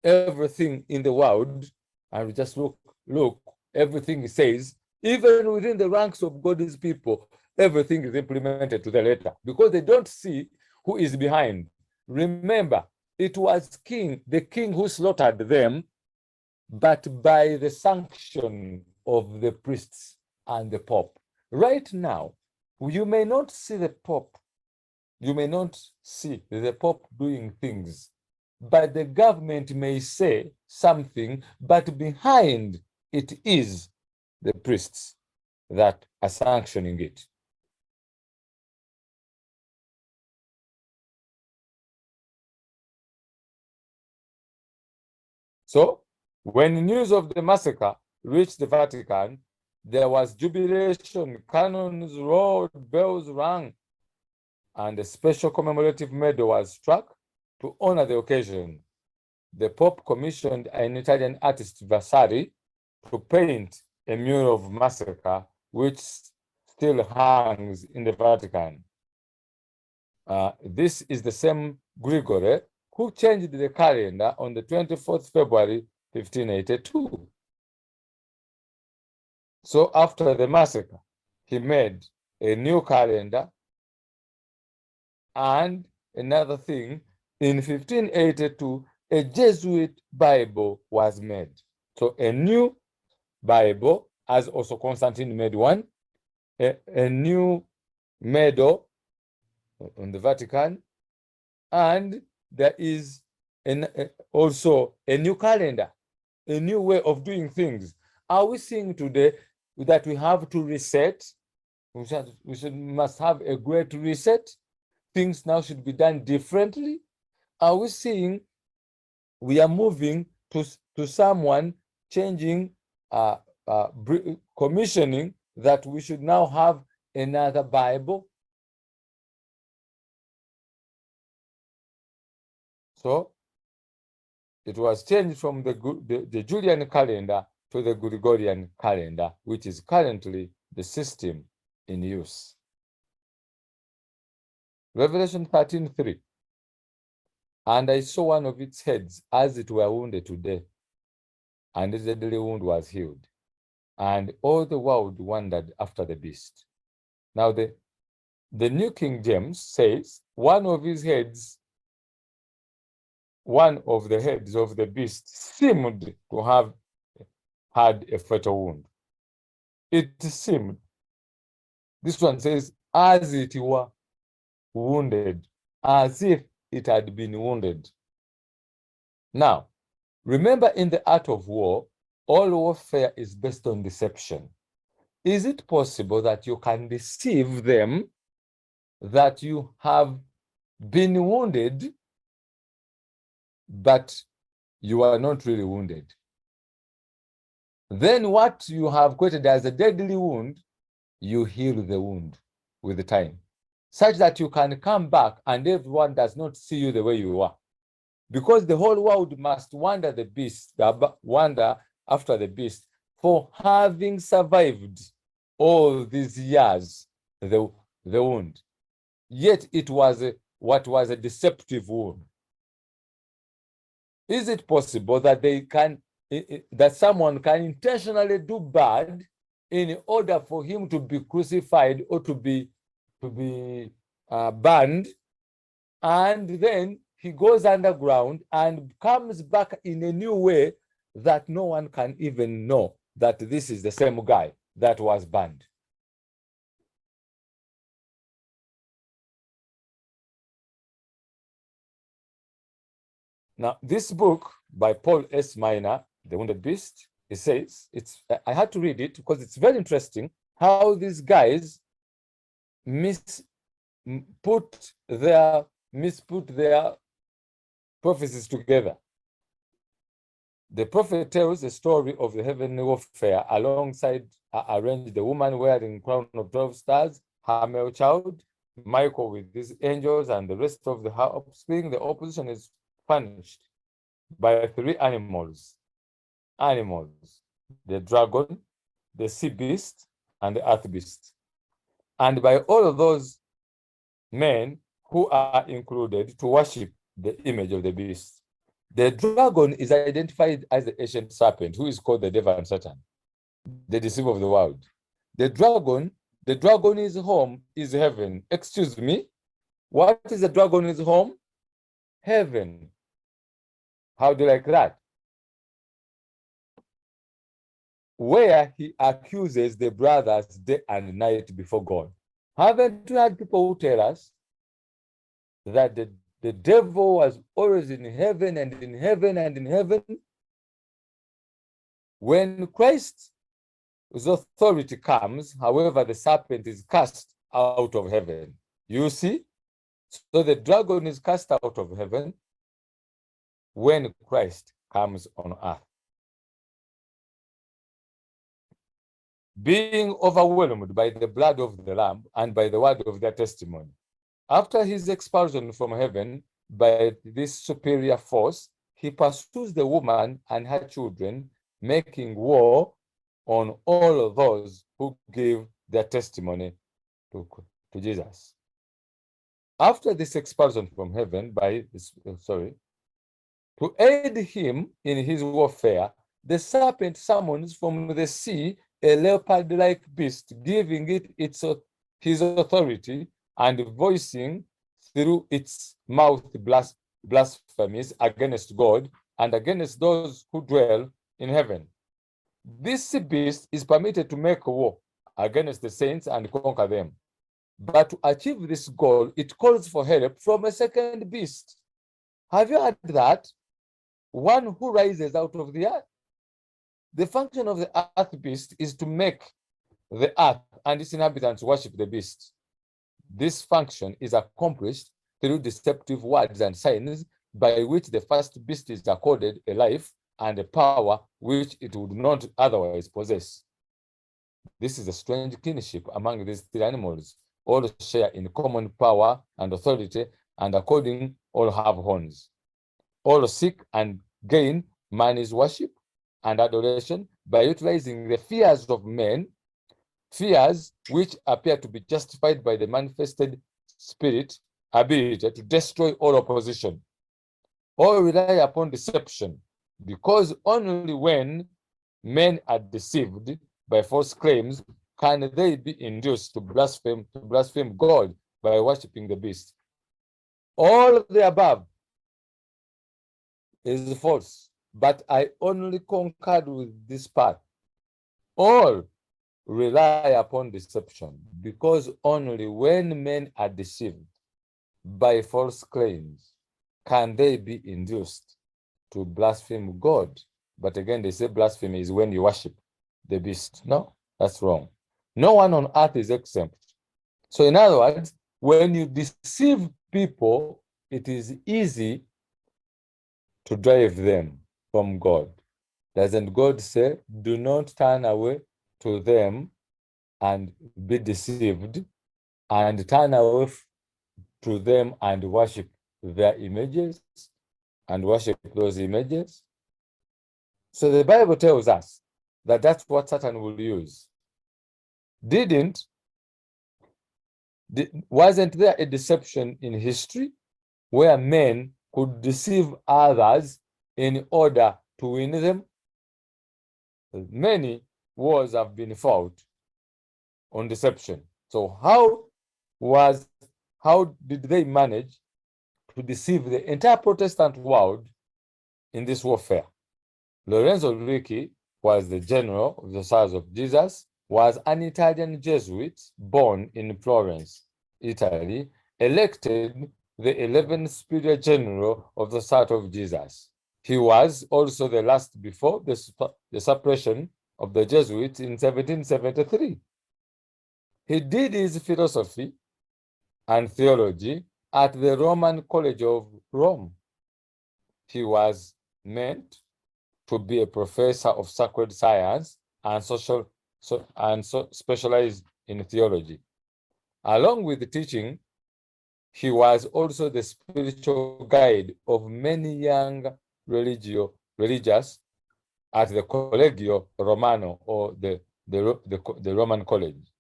everything in the world? And we just look, everything he says, even within the ranks of God's people, everything is implemented to the letter, because they don't see who is behind. Remember, it was the king who slaughtered them, but by the sanction of the priests and the Pope. Right now, you may not see the Pope, you may not see the Pope doing things, but the government may say something, but behind it is the priests that are sanctioning it. So, when news of the massacre reached the Vatican, there was jubilation, cannons roared, bells rang, and a special commemorative medal was struck to honor the occasion. The Pope commissioned an Italian artist, Vasari, to paint a mural of massacre, which still hangs in the Vatican. This is the same Gregory who changed the calendar on the 24th February, 1582. So after the massacre, he made a new calendar. And another thing, in 1582, a Jesuit Bible was made. So a new Bible, as also Constantine made one, a new medal on the Vatican, and there is also a new calendar, a new way of doing things. Are we seeing today that we have to reset? Must have a great reset? Things now should be done differently? Are we seeing we are moving to someone changing, commissioning that we should now have another Bible? So it was changed from the Julian calendar to the Gregorian calendar, which is currently the system in use. Revelation 13:3. And I saw one of its heads as it were wounded to death, and the deadly wound was healed. And all the world wondered after the beast. Now the New King James says one of the heads of the beast seemed to have had a fatal wound. It seemed. This one says, as it were wounded, as if it had been wounded. Now, remember, in the art of war, all warfare is based on deception. Is it possible that you can deceive them that you have been wounded, but you are not really wounded? Then what you have quoted as a deadly wound, you heal the wound with the time, such that you can come back and everyone does not see you the way you are. Because the whole world must wonder after the beast for having survived all these years the wound. Yet it was what was a deceptive wound. Is it possible that that someone can intentionally do bad in order for him to be crucified or to be burned, and then he goes underground and comes back in a new way that no one can even know that this is the same guy that was burned? Now, this book by Paul S. Minor, The Wounded Beast, it says, I had to read it because it's very interesting how these guys misput their prophecies together. The prophet tells a story of the heavenly warfare alongside arranged the woman wearing crown of 12 stars, her male child, Michael with his angels, and the rest of the offspring. The opposition is punished by three animals: the dragon, the sea beast, and the earth beast. And by all of those men who are included to worship the image of the beast. The dragon is identified as the ancient serpent, who is called the devil and Satan, the deceiver of the world. The dragon is home, is heaven. Excuse me, what is the dragon is home? Heaven. How do you like that? Where he accuses the brothers day and night before God. Haven't you had people who tell us that the devil was always in heaven and in heaven and in heaven? When Christ's authority comes, however, the serpent is cast out of heaven. You see? So the dragon is cast out of heaven when Christ comes on earth. Being overwhelmed by the blood of the Lamb and by the word of their testimony. After his expulsion from heaven by this superior force, he pursues the woman and her children, making war on all of those who give their testimony to Jesus. After this expulsion from heaven by this, to aid him in his warfare, the serpent summons from the sea a leopard-like beast, giving it his authority and voicing through its mouth blasphemies against God and against those who dwell in heaven. This beast is permitted to make war against the saints and conquer them. But to achieve this goal, it calls for help from a second beast. Have you heard that? One who rises out of the earth. The function of the earth beast is to make the earth and its inhabitants worship the beast. This function is accomplished through deceptive words and signs by which the first beast is accorded a life and a power which it would not otherwise possess. This is a strange kinship among these three animals. All share in common power and authority, and according all have horns. All seek and gain man's worship and adoration by utilizing the fears of men, fears which appear to be justified by the manifested spirit ability to destroy all opposition. All rely upon deception, because only when men are deceived by false claims can they be induced to blaspheme God by worshiping the beast. All of the above is false, but I only conquered with this part. All rely upon deception, because only when men are deceived by false claims can they be induced to blaspheme God. But again, they say blasphemy is when you worship the beast. No, that's wrong. No one on earth is exempt. So in other words, when you deceive people, it is easy to drive them from God. Doesn't God say, do not turn away to them and be deceived, and turn away to them and worship their images and worship those images? So the Bible tells us that that's what Satan will use. Wasn't there a deception in history where men could deceive others in order to win them? Many wars have been fought on deception. So how did they manage to deceive the entire Protestant world in this warfare? Lorenzo Ricci was the general of the Sons of Jesus, was an Italian Jesuit born in Florence, Italy, elected the 11th superior general of the Society of Jesus. He was also the last before the suppression of the Jesuits in 1773. He did his philosophy and theology at the Roman College of Rome. He was meant to be a professor of sacred science and specialized in theology. Along with the teaching, he was also the spiritual guide of many young religious at the Collegio Romano, or the Roman College.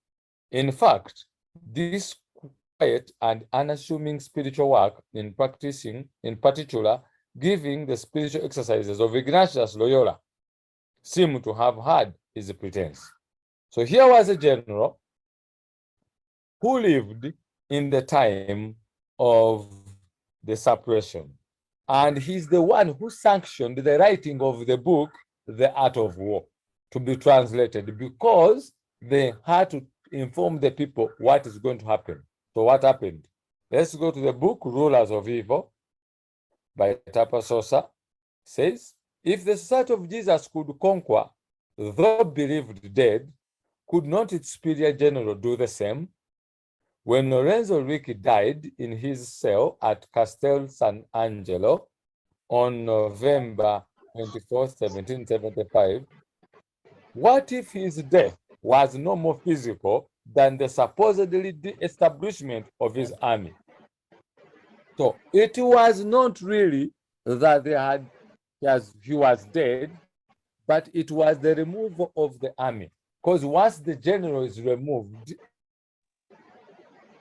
In fact, this quiet and unassuming spiritual work in particular, giving the spiritual exercises of Ignatius Loyola, seem to have had his pretense. So here was a general who lived in the time of the suppression. And he's the one who sanctioned the writing of the book, The Art of War, to be translated, because they had to inform the people what is going to happen. So what happened? Let's go to the book, Rulers of Evil, by Tapa Sosa. Says, if the Society of Jesus could conquer, though believed dead, could not its superior general do the same? When Lorenzo Ricci died in his cell at Castel San Angelo on November 24, 1775, what if his death was no more physical than the supposedly establishment of his army? So it was not really that he was dead, but it was the removal of the army. Because once the general is removed,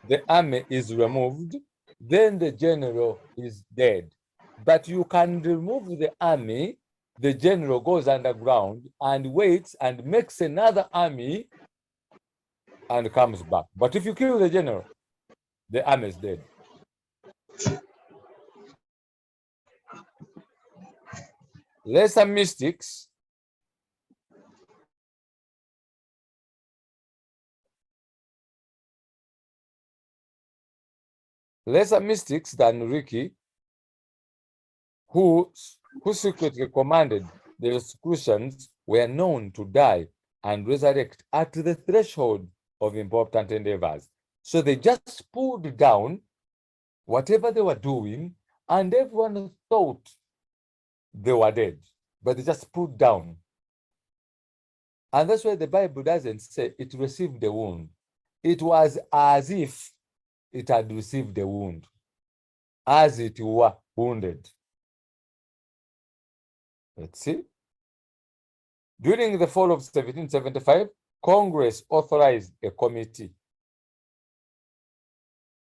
the army is removed, then the general is dead. But you can remove the army, the general goes underground and waits and makes another army and comes back. But if you kill the general, the army is dead. Lesser mystics than Ricci, who secretly commanded the executions, were known to die and resurrect at the threshold of important endeavors. So they just pulled down whatever they were doing, and everyone thought they were dead, but they just pulled down. And that's why the Bible doesn't say it received the wound. It was as if it had received the wound, as it were wounded. Let's see. During the fall of 1775, Congress authorized a committee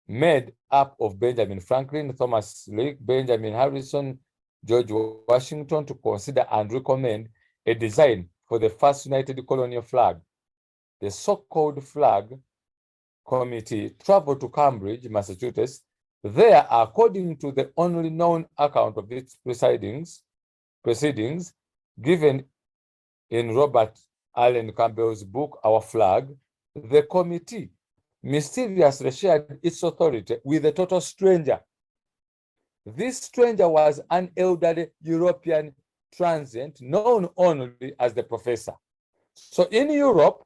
made up of Benjamin Franklin, Thomas Lake, Benjamin Harrison, George Washington to consider and recommend a design for the first United Colonial flag. The so-called flag committee traveled to Cambridge, Massachusetts. There, according to the only known account of its proceedings given in Robert Allen Campbell's book, Our Flag, the committee mysteriously shared its authority with a total stranger. This stranger was an elderly European transient known only as the professor. So in Europe,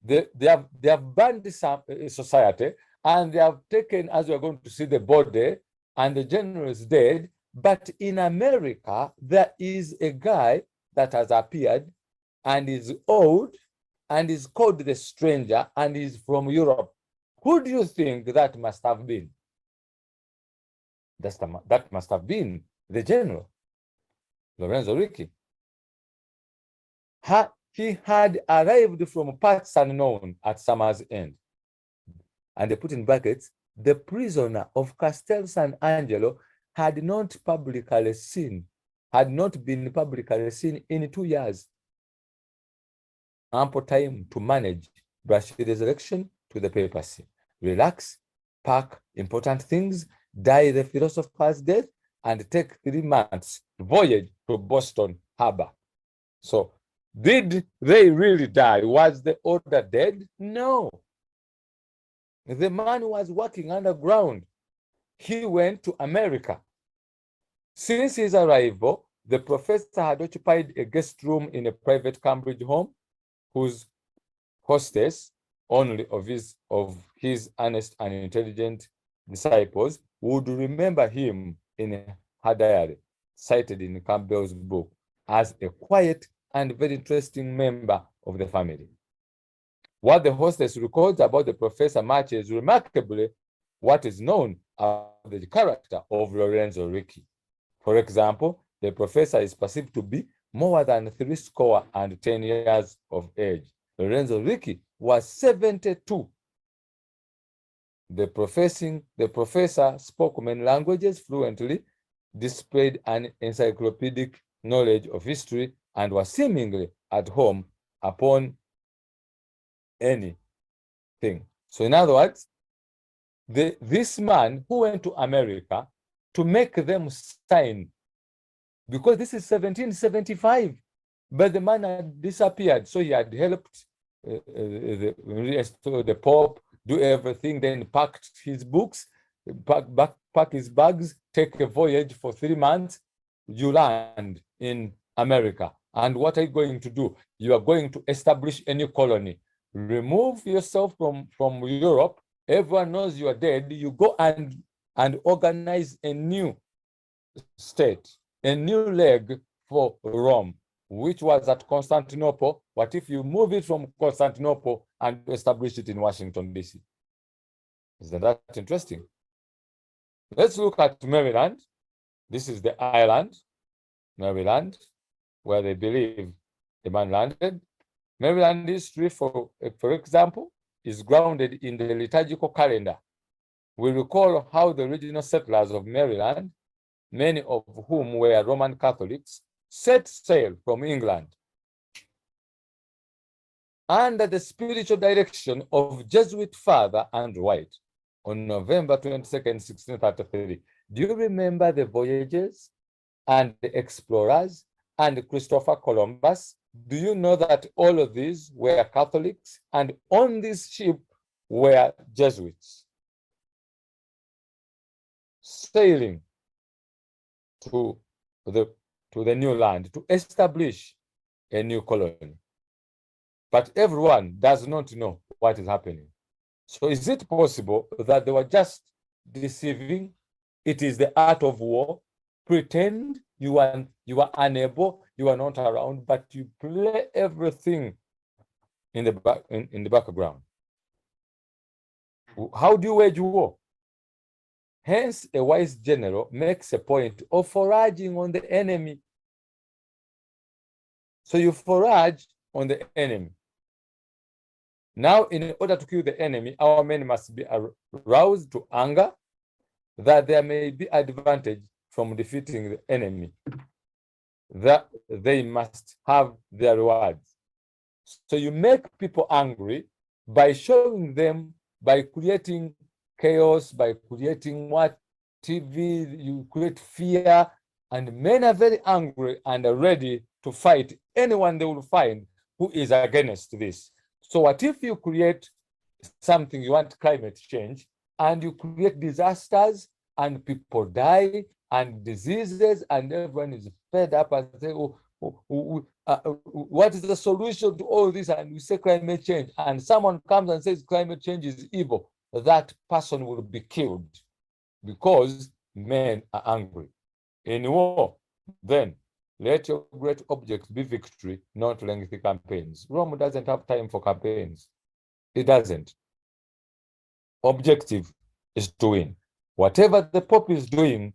they have banned this society, and they have taken, as we are going to see, the body, and the general is dead. But in America, there is a guy that has appeared and is old and is called the stranger and is from Europe. Who do you think that must have been? That must have been the general, Lorenzo Ricci. He had arrived from parts unknown at summer's end. And they put in brackets, the prisoner of Castel San Angelo had not been publicly seen in 2 years. Ample time to manage, brush resurrection to the papacy, relax, pack important things, die the philosopher's death, and take 3 months voyage to Boston Harbor. So, did they really die? Was the order dead? No. The man was working underground. he went to America. Since his arrival, the professor had occupied a guest room in a private Cambridge home, whose hostess, only of his honest and intelligent disciples, would remember him in her diary, cited in Campbell's book, as a quiet and very interesting member of the family. What the hostess records about the professor matches remarkably what is known about the character of Lorenzo Ricci. For example, the professor is perceived to be more than 70 years of age. Lorenzo Ricci was 72. The professor spoke many languages fluently, displayed an encyclopedic knowledge of history, and was seemingly at home upon anything. So in other words, this man who went to America to make them sign, because this is 1775, but the man had disappeared. So he had helped the Pope do everything, then packed his books, pack his bags, take a voyage for 3 months. You land in America. And what are you going to do? You are going to establish a new colony. Remove yourself from Europe. Everyone knows you are dead. You go and organize a new state, a new leg for Rome, which was at Constantinople. What if you move it from Constantinople and establish it in Washington, D.C.? Isn't that interesting? Let's look at Maryland. This is the island, Maryland, where they believe the man landed. Maryland history, for example, is grounded in the liturgical calendar. We recall how the original settlers of Maryland, many of whom were Roman Catholics, set sail from England under the spiritual direction of Jesuit Father Andrew White on November 22nd, 1633. Do you remember the voyages and the explorers and Christopher Columbus? Do you know that all of these were Catholics, and on this ship were Jesuits sailing to the new land to establish a new colony? But everyone does not know what is happening. So is it possible that they were just deceiving? It is the art of war. Pretend you are unable, you are not around, but you play everything in the background. How do you wage war? Hence, a wise general makes a point of foraging on the enemy. So you forage on the enemy. Now, in order to kill the enemy, our men must be aroused to anger, that there may be advantage from defeating the enemy, that they must have their rewards. So you make people angry by showing them, by creating chaos, by creating TV, you create fear, and men are very angry and are ready to fight anyone they will find who is against this. So what if you create something, you want climate change, and you create disasters and people die and diseases, and everyone is fed up and say, what is the solution to all this? And we say climate change, and someone comes and says climate change is evil. That person will be killed because men are angry. In war, then let your great object be victory, not lengthy campaigns. Rome doesn't have time for campaigns. It doesn't. Objective is to win. Whatever the Pope is doing,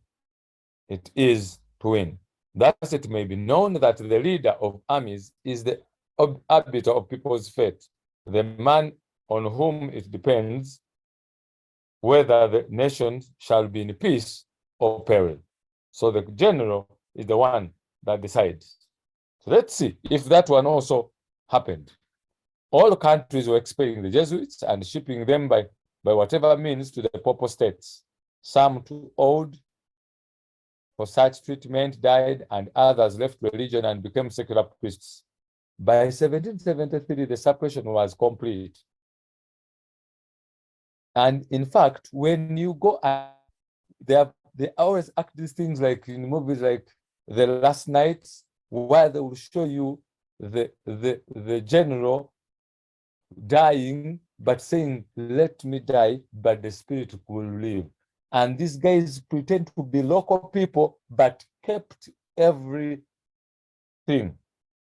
it is to win. Thus, it may be known that the leader of armies is the arbiter of people's fate, the man on whom it depends whether the nation shall be in peace or peril. So the general is the one that decides. So let's see if that one also happened. All countries were expelling the Jesuits and shipping them by whatever means to the Papal States. Some too old for such treatment died, and others left religion and became secular priests. By 1773, the separation was complete. And in fact, when you go they always act these things like in movies like The Last Night, where they will show you the general dying, but saying, "Let me die, but the spirit will live." And these guys pretend to be local people, but kept everything.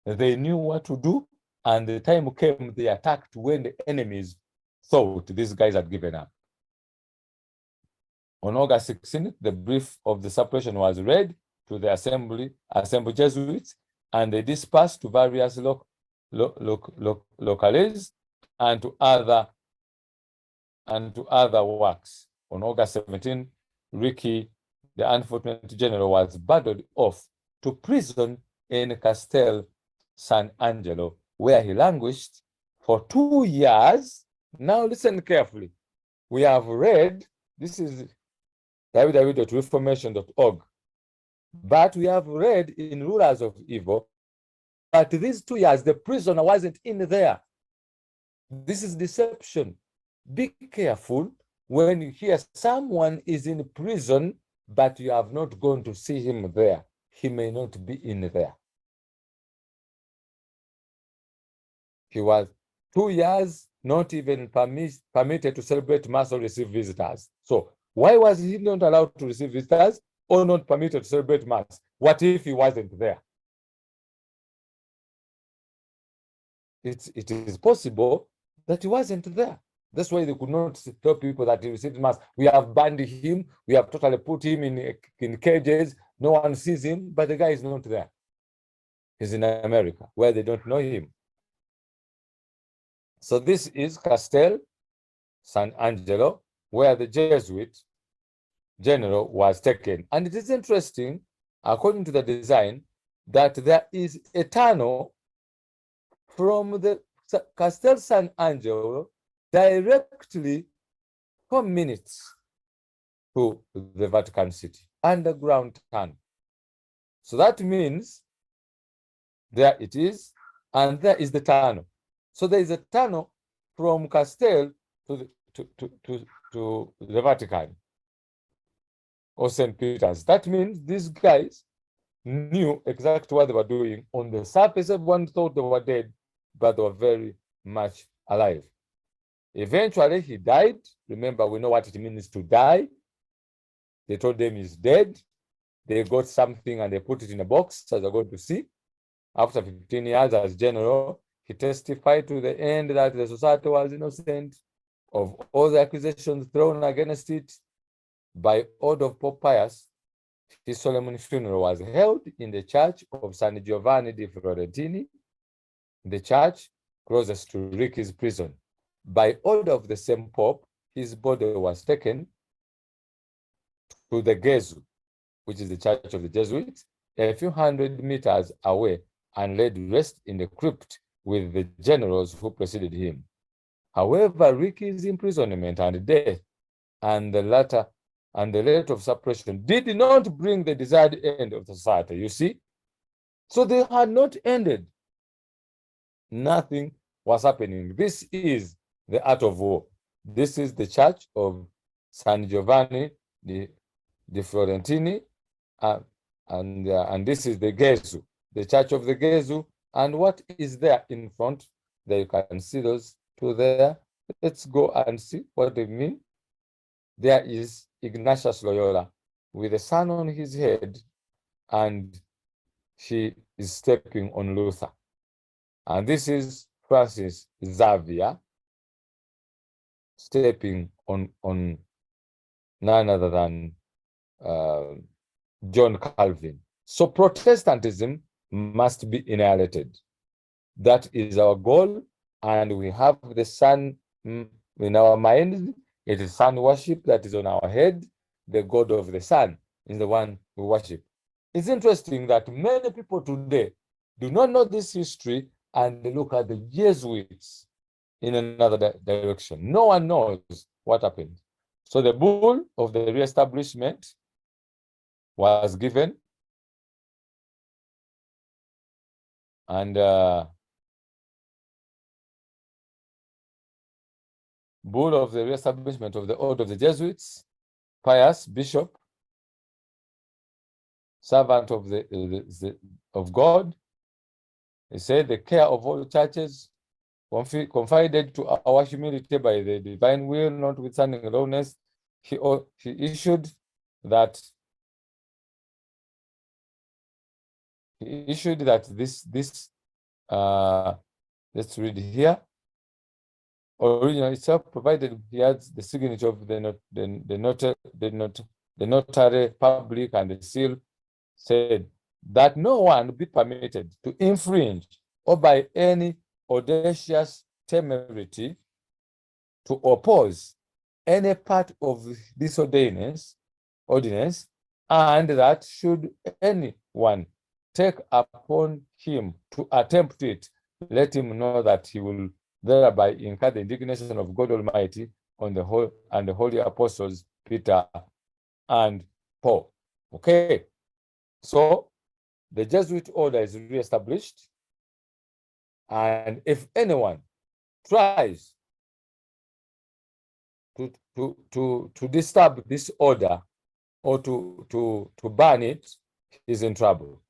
They knew what to do, and the time came, they attacked when the enemies thought these guys had given up. On August 16th, the brief of the separation was read to the assembled Jesuits, and they dispersed to various locales and to other works. On August 17th, Ricky, the unfortunate general, was battled off to prison in Castel San Angelo, where he languished for 2 years. Now listen carefully. We have read, this is www.reformation.org, but we have read in Rulers of Evil, but these 2 years, the prisoner wasn't in there. This is deception. Be careful when you hear someone is in prison, but you have not gone to see him there. He may not be in there. He was 2 years not even permitted to celebrate Mass or receive visitors. So why was he not allowed to receive visitors or not permitted to celebrate Mass? What if he wasn't there? It is possible that he wasn't there. That's why they could not tell people that he received Mass. We have banned him. We have totally put him in cages. No one sees him, but the guy is not there. He's in America, where they don't know him. So this is Castel San Angelo, where the Jesuit general was taken. And it is interesting, according to the design, that there is a tunnel from the Castel San Angelo directly 4 minutes to the Vatican City, underground tunnel. So that means there it is, and there is the tunnel. So there is a tunnel from Castel to the Vatican or St. Peter's. That means these guys knew exactly what they were doing. On the surface, everyone thought they were dead, but they were very much alive. Eventually, he died. Remember, we know what it means to die. They told him he's dead. They got something and they put it in a box, as we're going to see. After 15 years as general, he testified to the end that the society was innocent of all the accusations thrown against it. By order of Pope Pius, his solemn funeral was held in the church of San Giovanni di Fiorentini, the church closest to Ricky's prison. By order of the same Pope, his body was taken to the Gesù, which is the church of the Jesuits, a few hundred meters away, and laid rest in the crypt with the generals who preceded him. However, Ricky's imprisonment and death and the letter of separation did not bring the desired end of the society, you see? So they had not ended. Nothing was happening. This is the art of war. This is the church of San Giovanni di Fiorentini, and this is the Gesù, the church of the Gesù. And what is there in front? There you can see those two there. Let's go and see what they mean. There is Ignatius Loyola with a sun on his head, and she is stepping on Luther. And this is Francis Xavier stepping on none other than John Calvin. So Protestantism must be annihilated. That is our goal, and we have the sun in our mind. It is sun worship that is on our head. The God of the sun is the one we worship. It's interesting that many people today do not know this history and they look at the Jesuits in another direction. No one knows what happened. So the bull of the reestablishment was given, and bull of the reestablishment of the order of the Jesuits, Pius, bishop, servant of of God. He said the care of all churches confided to our humility by the divine will, notwithstanding lowness, he issued that this let's read here. Original itself provided he has the signature of the notary public and the seal, said that no one be permitted to infringe or by any audacious temerity to oppose any part of this ordinance, and that should anyone take upon him to attempt it, let him know that he will thereby incur the indignation of God Almighty on the whole and the holy apostles Peter and Paul. Okay, so the Jesuit order is reestablished, and if anyone tries to disturb this order or to ban it, he's in trouble.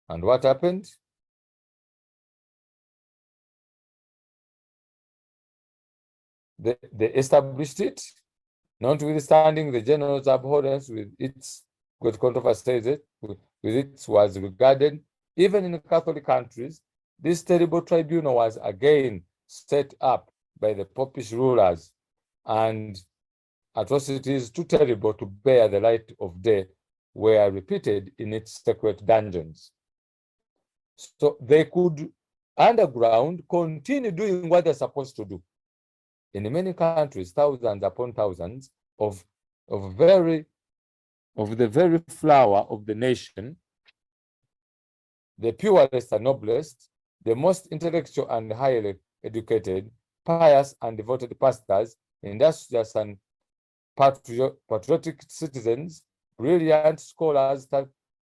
And what happened? They established it, notwithstanding the general's abhorrence with its good controversy with it was regarded. Even in Catholic countries, this terrible tribunal was again set up by the popish rulers, and atrocities too terrible to bear the light of day were repeated in its secret dungeons. So they could, underground, continue doing what they're supposed to do. In many countries, thousands upon thousands of the very flower of the nation, the purest and noblest, the most intellectual and highly educated, pious and devoted pastors, industrious and patriotic citizens, brilliant scholars,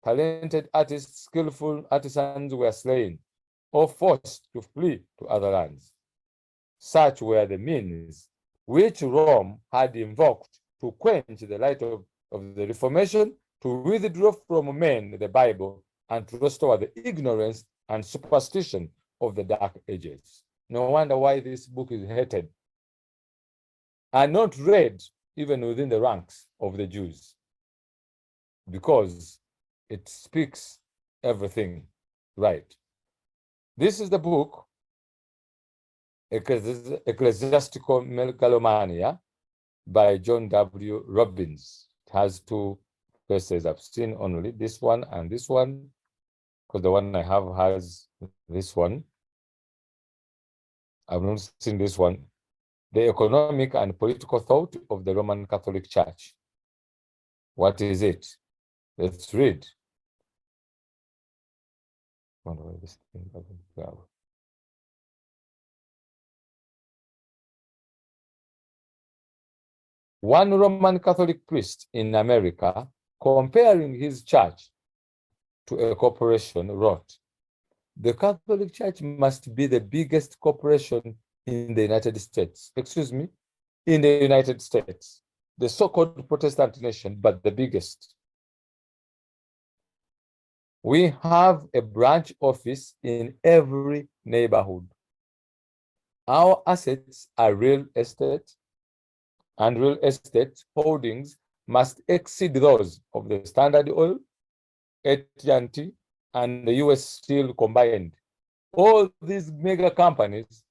talented artists, skillful artisans were slain or forced to flee to other lands. Such were the means which Rome had invoked to quench the light of the Reformation, to withdraw from men the Bible, and to restore the ignorance and superstition of the Dark Ages. No wonder why this book is hated and not read even within the ranks of the Jews, because it speaks everything right. This is the book, Ecclesiastical Megalomania, by John W. Robbins. It has two verses. I've seen only this one and this one, because the one I have has this one. I've not seen this one. The economic and political thought of the Roman Catholic Church. What is it? Let's read. One Roman Catholic priest in America, comparing his church to a corporation, wrote, "The Catholic Church must be the biggest corporation in the United States." Excuse me, in the United States, the so-called Protestant nation, but the biggest. We have a branch office in every neighborhood. Our assets are real estate, and real estate holdings must exceed those of the Standard Oil, AT&T, and the US Steel combined. All these mega companies,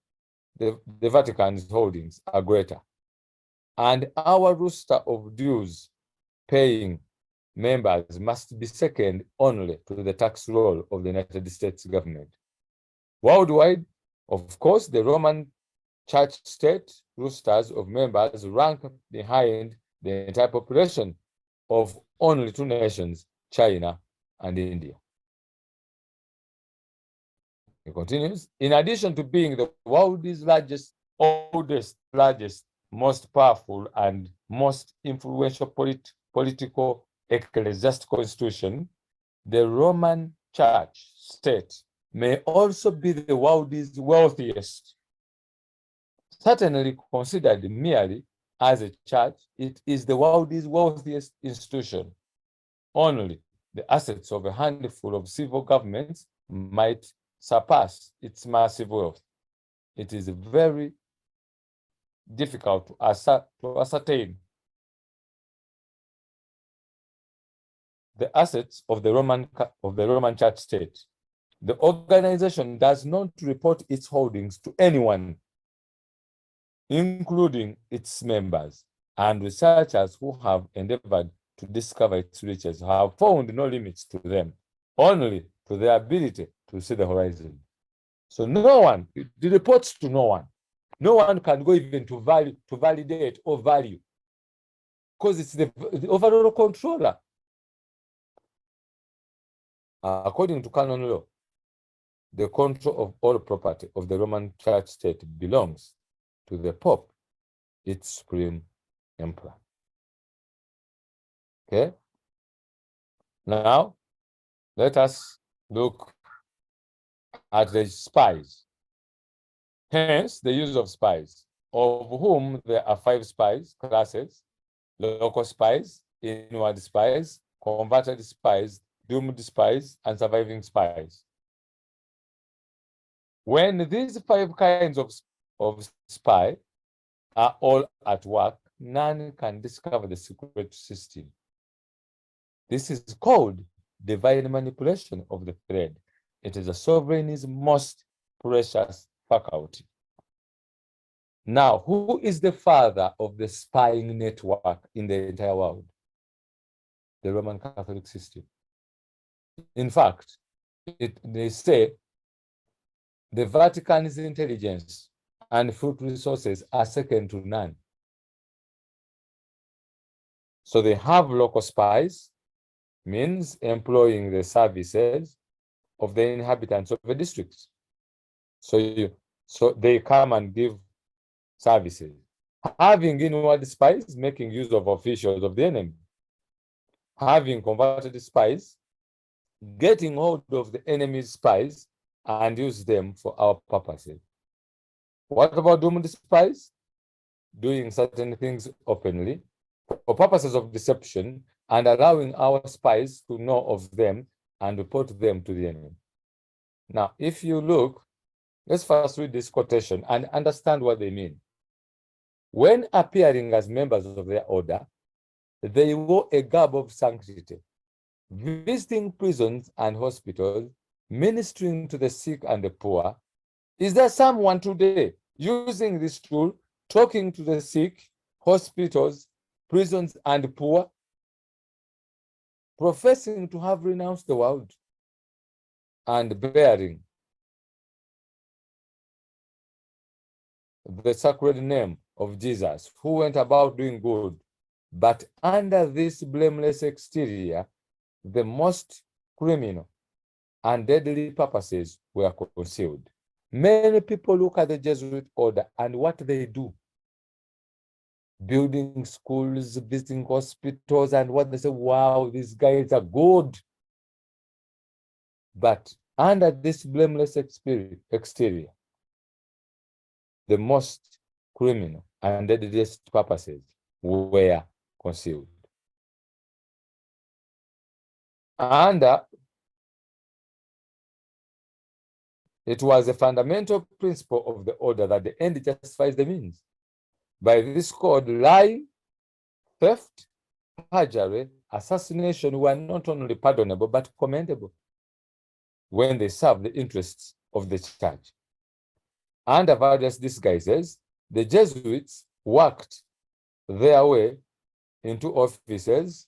the Vatican's holdings are greater. And our roster of dues paying members must be second only to the tax roll of the United States government. Worldwide, of course, the Roman Church state rosters of members rank behind the entire population of only two nations, China and India. He continues, in addition to being the world's largest, oldest, largest, most powerful, and most influential political ecclesiastical institution, the Roman Church state may also be the world's wealthiest. Certainly considered merely as a church, it is the world's wealthiest institution. Only the assets of a handful of civil governments might surpass its massive wealth. It is very difficult to ascertain the assets of the Roman Church state. The organization does not report its holdings to anyone, including its members, and researchers who have endeavored to discover its riches have found no limits to them, only to their ability to see the horizon. So no one, it reports to no one. No one can go even to validate or value, because it's the overall controller. According to canon law, the control of all property of the Roman Church state belongs to the Pope, its supreme emperor. Okay? Now, let us look at the spies. Hence, the use of spies, of whom there are 5 spies classes: local spies, inward spies, converted spies, doomed spies, and surviving spies. When these 5 kinds of spy are all at work, none can discover the secret system. This is called divine manipulation of the thread. It is a sovereign's most precious faculty. Now, who is the father of the spying network in the entire world? The Roman Catholic system. In fact, they say the Vatican's intelligence and food resources are second to none. So they have local spies, means employing the services of the inhabitants of the districts. So they come and give services. Having inward spies, making use of officials of the enemy. Having converted spies, getting hold of the enemy's spies and use them for our purposes. What about doomed spies? Doing certain things openly for purposes of deception and allowing our spies to know of them and report them to the enemy. Now, if you look, let's first read this quotation and understand what they mean. When appearing as members of their order, they wore a garb of sanctity, visiting prisons and hospitals, ministering to the sick and the poor. Is there someone today using this tool, talking to the sick, hospitals, prisons, and poor, professing to have renounced the world and bearing the sacred name of Jesus, who went about doing good, but under this blameless exterior, the most criminal and deadly purposes were concealed. Many people look at the Jesuit order and what they do, building schools, visiting hospitals, and what they say, wow, these guys are good. But under this blameless exterior, the most criminal and deadliest purposes were concealed. And it was a fundamental principle of the order that the end justifies the means. By this code, lying, theft, perjury, assassination were not only pardonable but commendable when they serve the interests of the church. Under various disguises, the Jesuits worked their way into offices,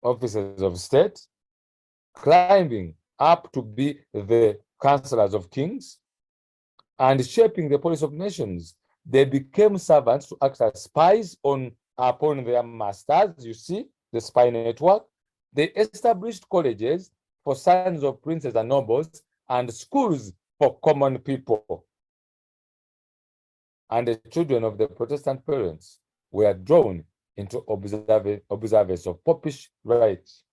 of state, climbing up to be the counselors of kings, and shaping the policy of nations. They became servants to act as spies upon their masters. You see the spy network. They established colleges for sons of princes and nobles and schools for common people. And the children of the Protestant parents were drawn into observance of popish rites.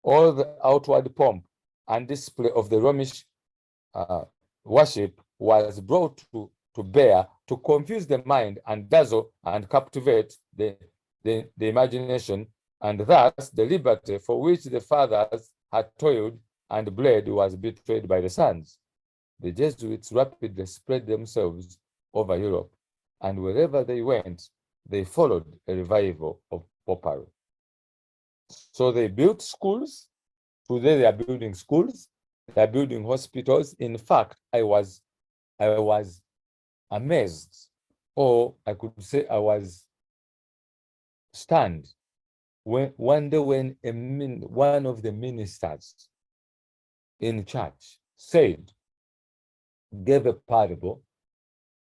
All the outward pomp and display of the Romish worship was brought to bear to confuse the mind and dazzle and captivate the imagination, and thus the liberty for which the fathers had toiled and bled was betrayed by the sons. The Jesuits rapidly spread themselves over Europe, and wherever they went, they followed a revival of popery. So they built schools. Today they are building schools. They are building hospitals. In fact, I was amazed, or I could say I was stunned when one day when one of the ministers in church gave a parable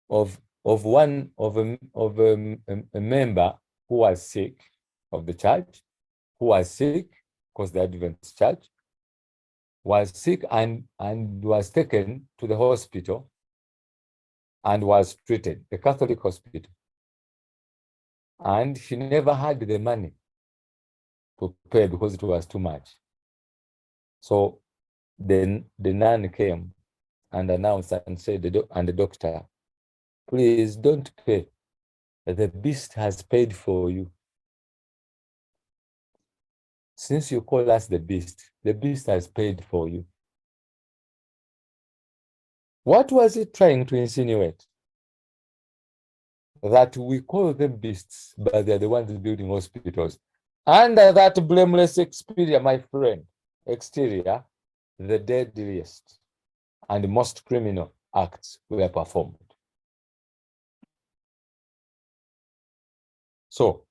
of a member who was sick of the church, who was sick because the Adventist church was sick and was taken to the hospital and was treated, a Catholic hospital. And he never had the money to pay because it was too much. So then the nun came and announced and said, the doctor, please don't pay. The beast has paid for you. Since you call us the beast has paid for you. What was it trying to insinuate? That we call them beasts, but they're the ones building hospitals. Under that blameless exterior, my friend, the deadliest and most criminal acts were performed. So,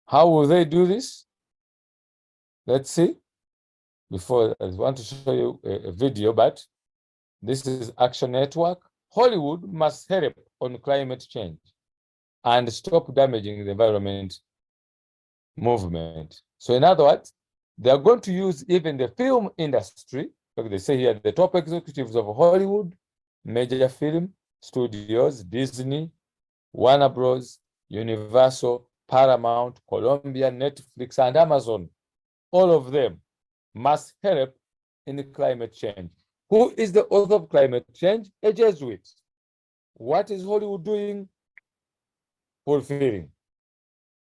how will they do this? Let's see. Before, I want to show you a video, but this is Action Network. Hollywood must help on climate change and stop damaging the environment movement. So in other words, they are going to use even the film industry, like they say here, the top executives of Hollywood, major film studios, Disney, Warner Bros., Universal, Paramount, Columbia, Netflix, and Amazon. All of them must help in climate change. Who is the author of climate change? A Jesuit. What is Hollywood doing? Fulfilling.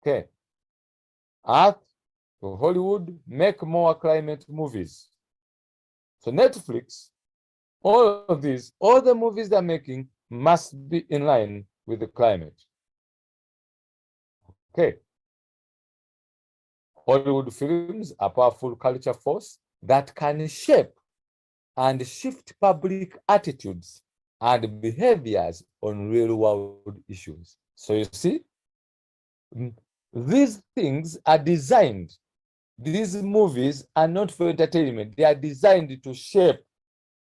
Okay. Earth to Hollywood, make more climate movies. So Netflix, all of these, all the movies they're making must be in line with the climate. Okay. Hollywood films are powerful culture force that can shape and shift public attitudes and behaviors on real world issues. So you see, these things are designed. These movies are not for entertainment. They are designed to shape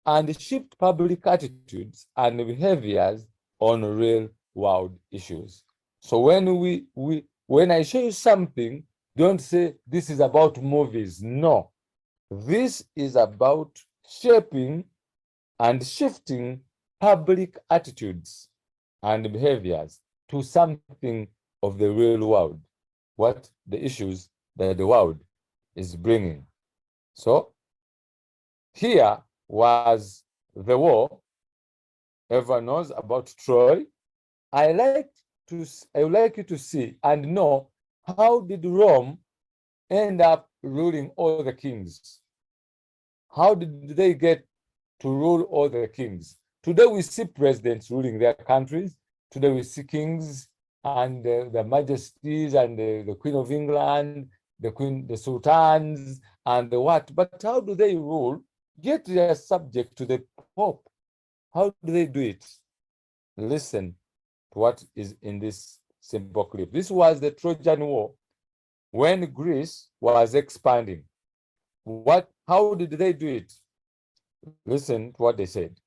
and shift public attitudes and behaviors on real world issues. So when I show you something, don't say this is about movies. No, this is about shaping and shifting public attitudes and behaviors to something of the real world, what the issues that the world is bringing. So here was the war. Everyone knows about Troy. I would like you to see and know, how did Rome end up ruling all the kings? How did they get to rule all the kings? Today we see presidents ruling their countries. Today we see kings and the majesties and the Queen of England, the sultans and the what. But how do they rule? Yet they are subject to the Pope. How do they do it? Listen to what is in this simple clip. This was the Trojan War when Greece was expanding. How did they do it? Listen to what they said.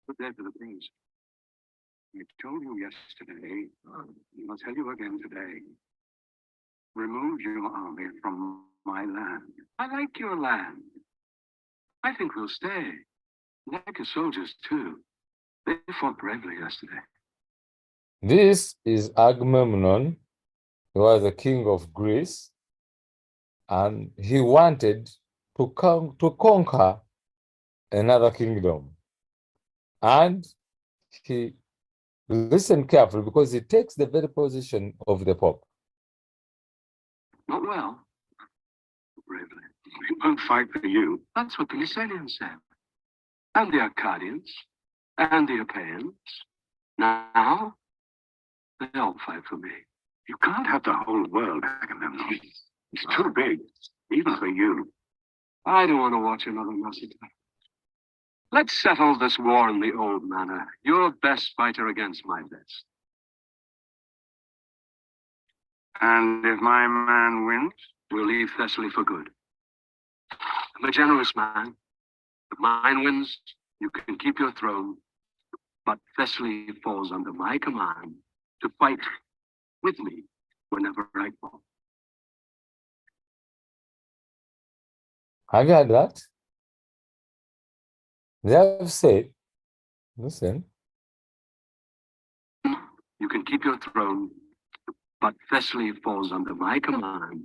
Good day for the prince. I told you yesterday, and I'll tell you again today. Remove your army from my land. I like your land. I think we'll stay. Like your soldiers, too. They fought bravely yesterday. This is Agamemnon. He was the king of Greece, and he wanted to conquer another kingdom. And he listened carefully because he takes the very position of the Pope. Not well. Bravely. We won't fight for you. That's what the Lycanians said. And the Arcadians. And the Achaeans. Now, they all fight for me. You can't have the whole world, Agamemnon. It's too big, even for you. I don't want to watch another massacre. Let's settle this war in the old manner. Your best fighter against my best. And if my man wins, we'll leave Thessaly for good. I'm a generous man. If mine wins, you can keep your throne. But Thessaly falls under my command to fight with me whenever I fall. Have you heard that? They have said, listen, you can keep your throne, but Thessaly falls under my command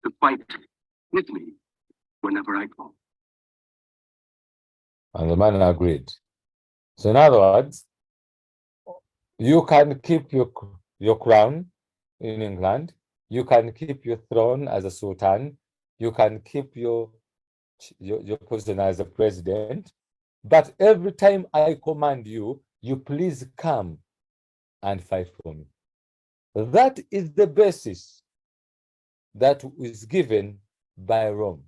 to fight with me whenever I fall. and the man agreed. So in other words, you can keep your crown in England, you can keep your throne as a sultan, you can keep your position as a president, but every time I command you, you please come and fight for me. That is the basis that is given by Rome.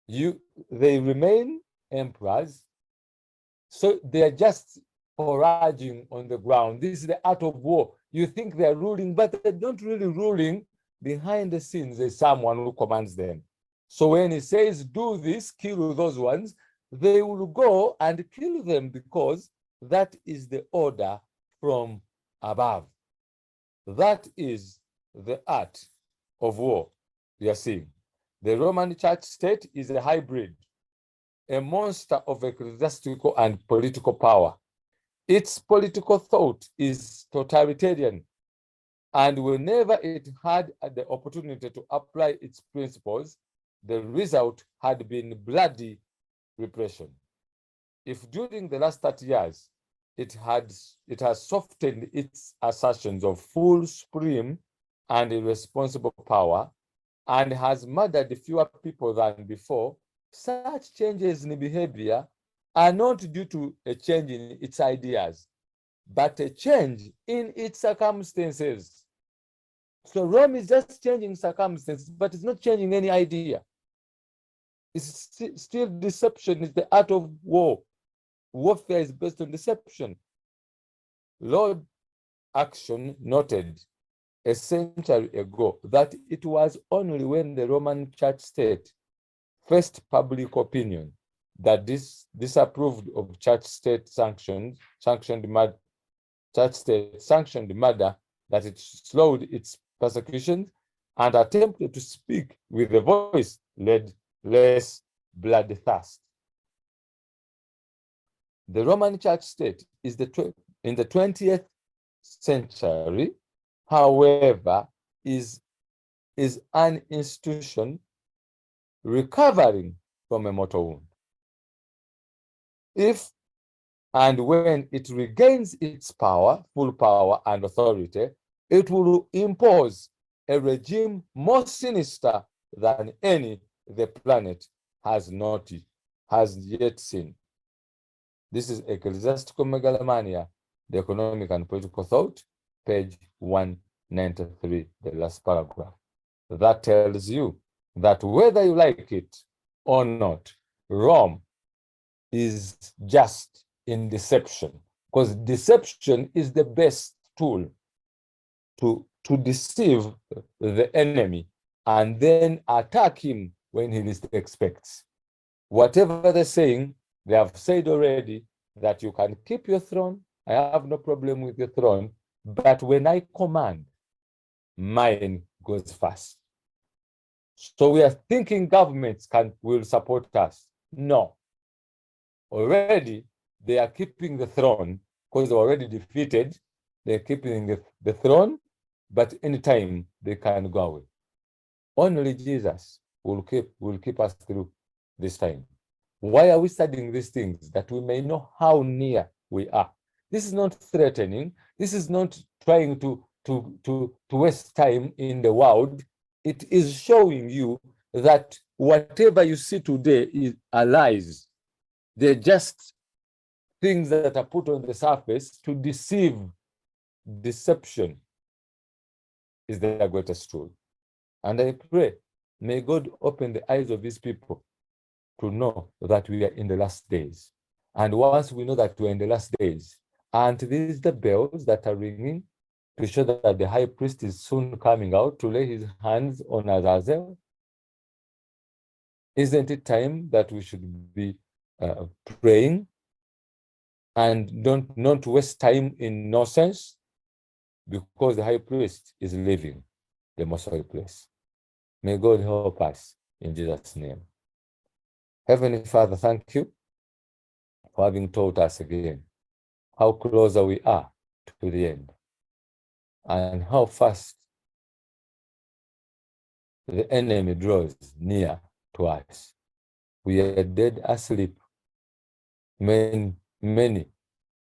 They remain emperors, so they are just foraging on the ground. This is the art of war. You think they're ruling, but they're not really ruling. Behind the scenes, there's someone who commands them. So when he says, do this, kill those ones, they will go and kill them because that is the order from above. That is the art of war we are seeing. The Roman church state is a hybrid, a monster of ecclesiastical and political power. Its political thought is totalitarian, and whenever it had the opportunity to apply its principles, the result had been bloody repression. If during the last 30 years it has softened its assertions of full, supreme, and irresponsible power, and has murdered fewer people than before, such changes in behavior are not due to a change in its ideas, but a change in its circumstances. So Rome is just changing circumstances, but it's not changing any idea. It's still deception. It's the art of war. Warfare is based on deception. Lord Action noted a century ago that it was only when the Roman church state faced public opinion that disapproved of church state sanctioned murder that it slowed its persecution and attempted to speak with a voice less bloodthirst. The Roman church state is in the 20th century, however, is an institution recovering from a mortal wound. If and when it regains its power, full power and authority, it will impose a regime more sinister than any the planet has yet seen. This is Ecclesiastical Megalomania, the Economic and Political Thought, page 193, the last paragraph. That tells you that whether you like it or not, Rome is just in deception, because deception is the best tool to deceive the enemy and then attack him when he least expects. Whatever they're saying, they have said already, that you can keep your throne. I have no problem with your throne. But when I command, mine goes first. So we are thinking governments will support us. No. Already, they are keeping the throne because they're already defeated. They're keeping the throne, but anytime they can go away. Only Jesus will keep us through this time. Why are we studying these things? That we may know how near we are. This is not threatening. This is not trying to waste time in the world. It is showing you that whatever you see today are lies. They're just things that are put on the surface to deceive. Deception is their greatest tool. And I pray, may God open the eyes of his people to know that we are in the last days. And once we know that we're in the last days, and these the bells that are ringing to show that the high priest is soon coming out to lay his hands on Azazel, isn't it time that we should be praying and not waste time in nonsense, because the high priest is leaving the most holy place. May God help us in Jesus' name. Heavenly Father, thank you for having taught us again how closer we are to the end and how fast the enemy draws near to us. We are dead asleep. Many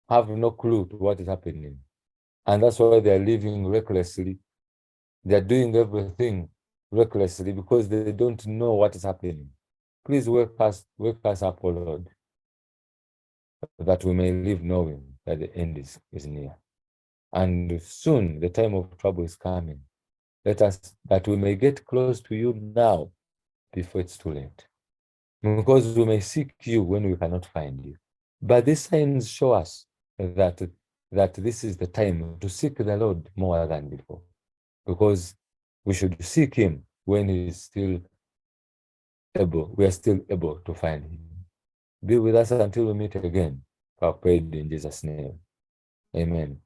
have no clue to what is happening. And that's why they are living recklessly. They are doing everything recklessly because they don't know what is happening. Please wake us up, O Lord, that we may live knowing that the end is near. And soon the time of trouble is coming. Let us, that we may get close to you now before it's too late. Because we may seek you when we cannot find you. But these signs show us that this is the time to seek the Lord more than before. Because we should seek him when we are still able to find him. Be with us until we meet again. I prayed in Jesus' name. Amen.